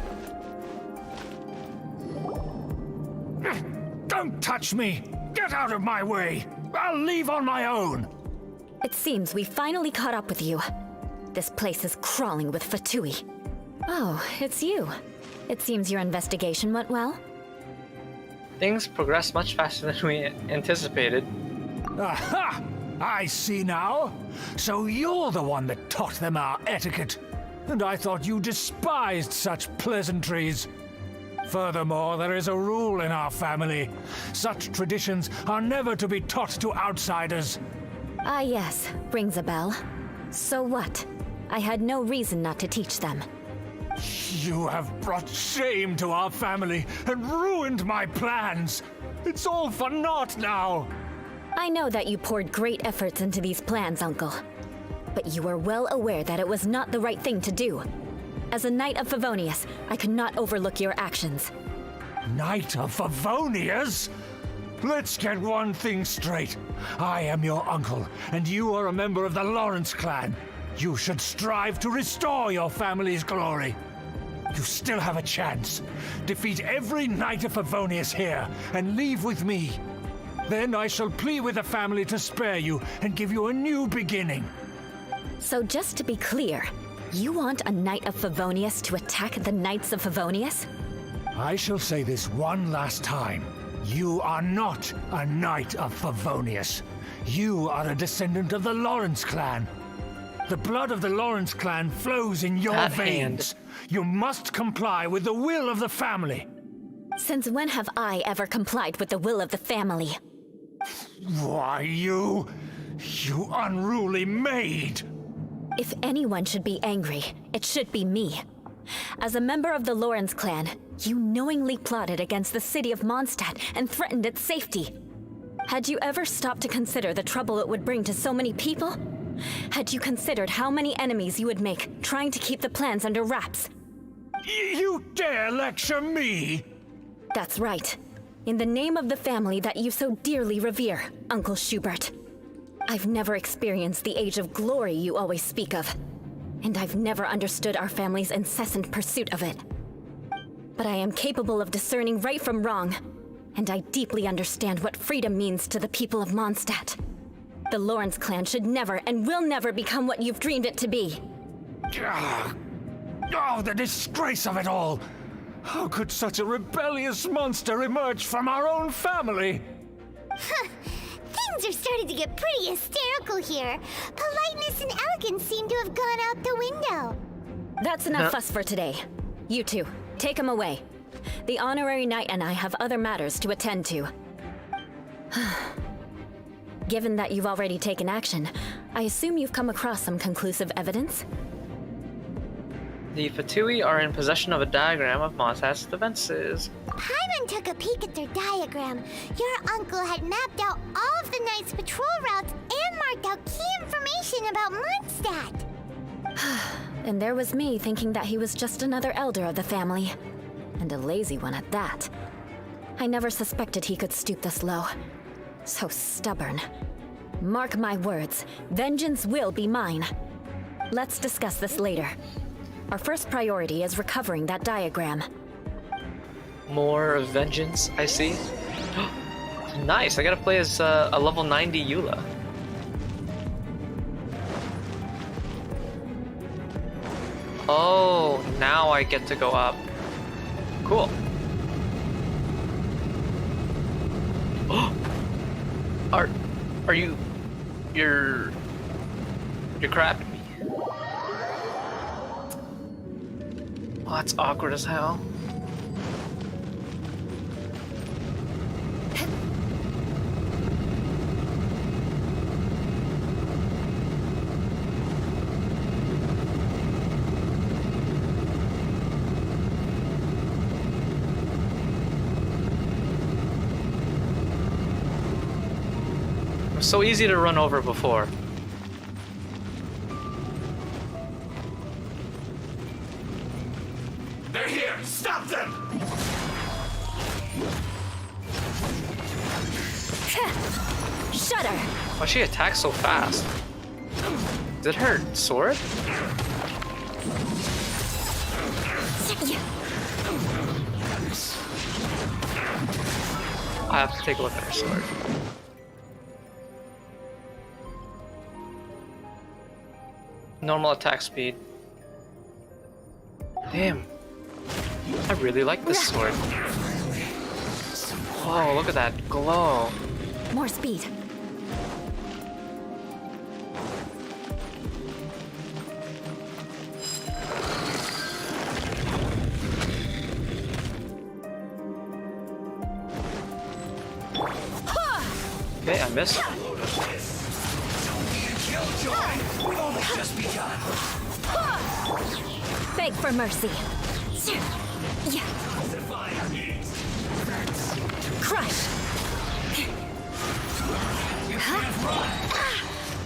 Don't touch me! Get out of my way! I'll leave on my own! It seems we finally caught up with you. This place is crawling with Fatui. Oh, it's you. It seems your investigation went well. Things progressed much faster than we anticipated. Aha! I see now. So you're the one that taught them our etiquette. And I thought you despised such pleasantries. Furthermore, there is a rule in our family. Such traditions are never to be taught to outsiders. Ah yes, rings a bell. So what? I had no reason not to teach them. You have brought shame to our family and ruined my plans. It's all for naught now. I know that you poured great efforts into these plans, Uncle. But you were well aware that it was not the right thing to do. As a Knight of Favonius, I could not overlook your actions. Knight of Favonius? Let's get one thing straight. I am your uncle, and you are a member of the Lawrence clan. You should strive to restore your family's glory. You still have a chance. Defeat every Knight of Favonius here, and leave with me. Then I shall plead with the family to spare you and give you a new beginning. So just to be clear, you want a Knight of Favonius to attack the Knights of Favonius? I shall say this one last time. You are not a Knight of Favonius. You are a descendant of the Lawrence clan. The blood of the Lawrence clan flows in your That veins. hand. You must comply with the will of the family. Since when have I ever complied with the will of the family? Why, you unruly maid! If anyone should be angry, it should be me. As a member of the Lawrence clan, you knowingly plotted against the city of Mondstadt and threatened its safety. Had you ever stopped to consider the trouble it would bring to so many people? Had you considered how many enemies you would make trying to keep the plans under wraps? You dare lecture me? That's right. In the name of the family that you so dearly revere, Uncle Schubert. I've never experienced the age of glory you always speak of, and I've never understood our family's incessant pursuit of it. But I am capable of discerning right from wrong, and I deeply understand what freedom means to the people of Mondstadt. The Lawrence clan should never and will never become what you've dreamed it to be. Oh, the disgrace of it all! How could such a rebellious monster emerge from our own family? Things are starting to get pretty hysterical here. Politeness and elegance seem to have gone out the window. That's enough fuss for today. You two, take him away. The honorary knight and I have other matters to attend to. Given that you've already taken action, I assume you've come across some conclusive evidence? The Fatui are in possession of a diagram of Mondstadt's defenses. Paimon took a peek at their diagram. Your uncle had mapped out all of the Knight's patrol routes and marked out key information about Mondstadt. And there was me thinking that he was just another elder of the family. And a lazy one at that. I never suspected he could stoop this low. So stubborn. Mark my words, vengeance will be mine. Let's discuss this later. Our first priority is recovering that diagram. More vengeance, I see. Nice, I gotta play as a level 90 Eula. Oh, now I get to go up. Cool. Are you... You're crapping me. Oh, that's awkward as hell. So easy to run over before. They're here! Stop them! Shudder! Why she attack so fast? Is it her sword? I have to take a look at her sword. Normal attack speed. Damn. I really like this sword. Whoa, look at that glow. More speed. Okay, I missed. Beg for mercy. Crush.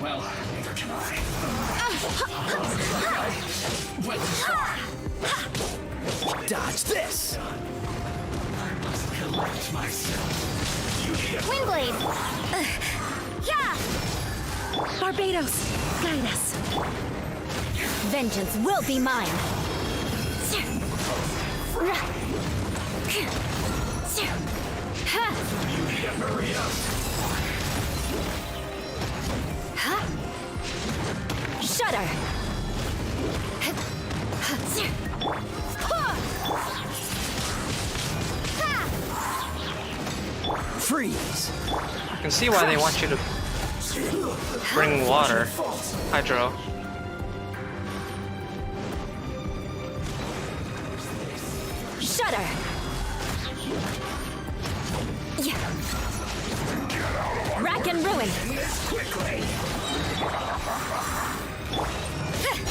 Well, neither can I. Dodge this! I must collect myself. Windblade! Yeah! Barbados, guide us. Vengeance will be mine. You need to hurry up. Shudder. Freeze. I can see why they want you to bring water. Hydro. Shudder. Rack and ruin. Quickly.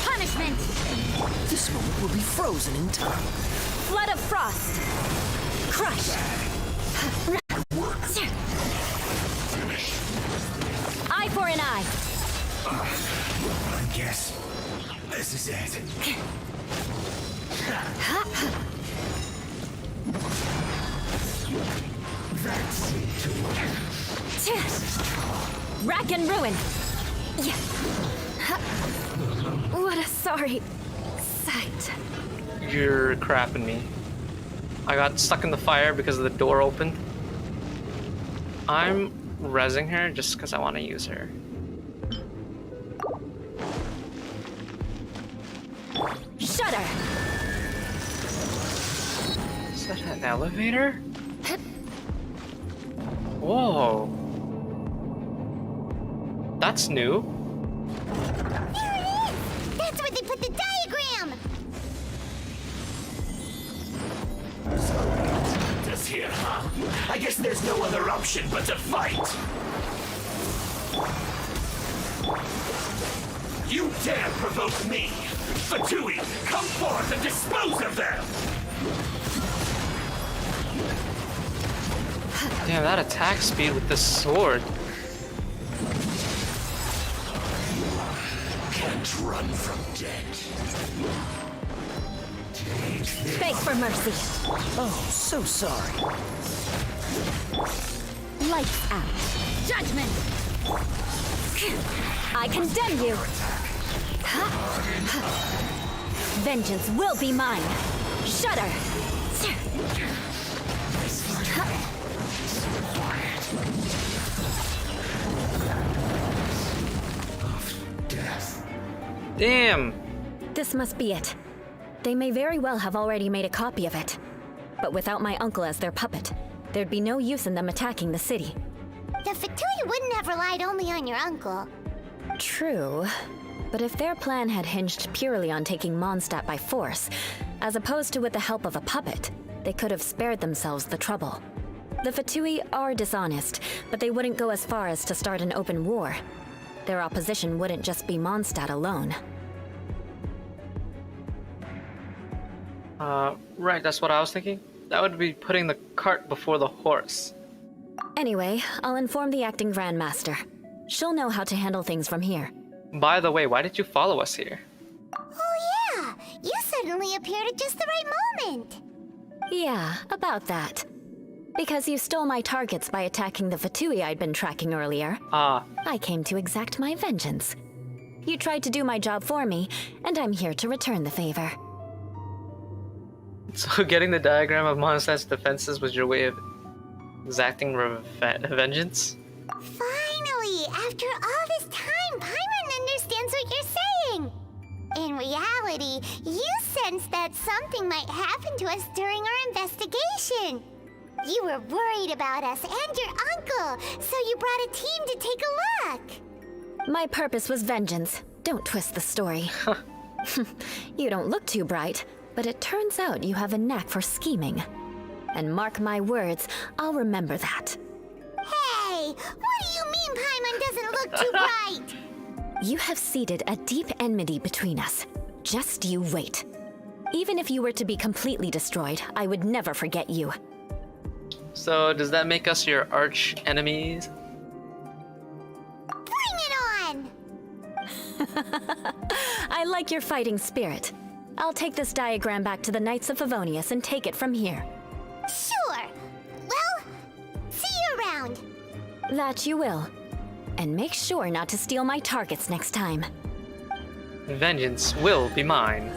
Punish Judgment! This moment will be frozen in time. Flood of frost. Crush. Eye for an eye. I guess this is it. That's Rack and ruin. Yeah. What a sorry sight. You're crapping me. I got stuck in the fire because the door opened. I'm rezzing her just because I want to use her. Shudder. Is that an elevator? Whoa. That's new. There it is! That's where they put the diagram! Just here, huh? I guess there's no other option but to fight. You dare provoke me! Fatui, come forth and dispose of them! Damn, that attack speed with this sword. Can't run from death. Beg for mercy. Oh, so sorry. Lights out. Judgment. I condemn you. Vengeance will be mine. Shudder. Damn. This must be it. They may very well have already made a copy of it. But without my uncle as their puppet, there'd be no use in them attacking the city. The Fatui wouldn't have relied only on your uncle. True. But if their plan had hinged purely on taking Mondstadt by force, as opposed to with the help of a puppet, they could have spared themselves the trouble. The Fatui are dishonest, but they wouldn't go as far as to start an open war. Their opposition wouldn't just be Mondstadt alone. Right, that's what I was thinking. That would be putting the cart before the horse. Anyway, I'll inform the acting Grandmaster. She'll know how to handle things from here. By the way, why did you follow us here? Oh yeah! You suddenly appeared at just the right moment! Yeah, about that. Because you stole my targets by attacking the Fatui I'd been tracking earlier. I came to exact my vengeance. You tried to do my job for me, and I'm here to return the favor. So getting the diagram of Mondstadt's defenses was your way of exacting vengeance? Finally! After all this time, Paimon understands what you're saying! In reality, you sensed that something might happen to us during our investigation. You were worried about us and your uncle, so you brought a team to take a look. My purpose was vengeance. Don't twist the story. You don't look too bright, but it turns out you have a knack for scheming. And mark my words, I'll remember that. Hey! What do you mean Paimon doesn't look too bright? You have seeded a deep enmity between us. Just you wait. Even if you were to be completely destroyed, I would never forget you. So does that make us your arch enemies? Bring it on! I like your fighting spirit. I'll take this diagram back to the Knights of Favonius and take it from here. Sure. Well, see you around. That you will. And make sure not to steal my targets next time. Vengeance will be mine.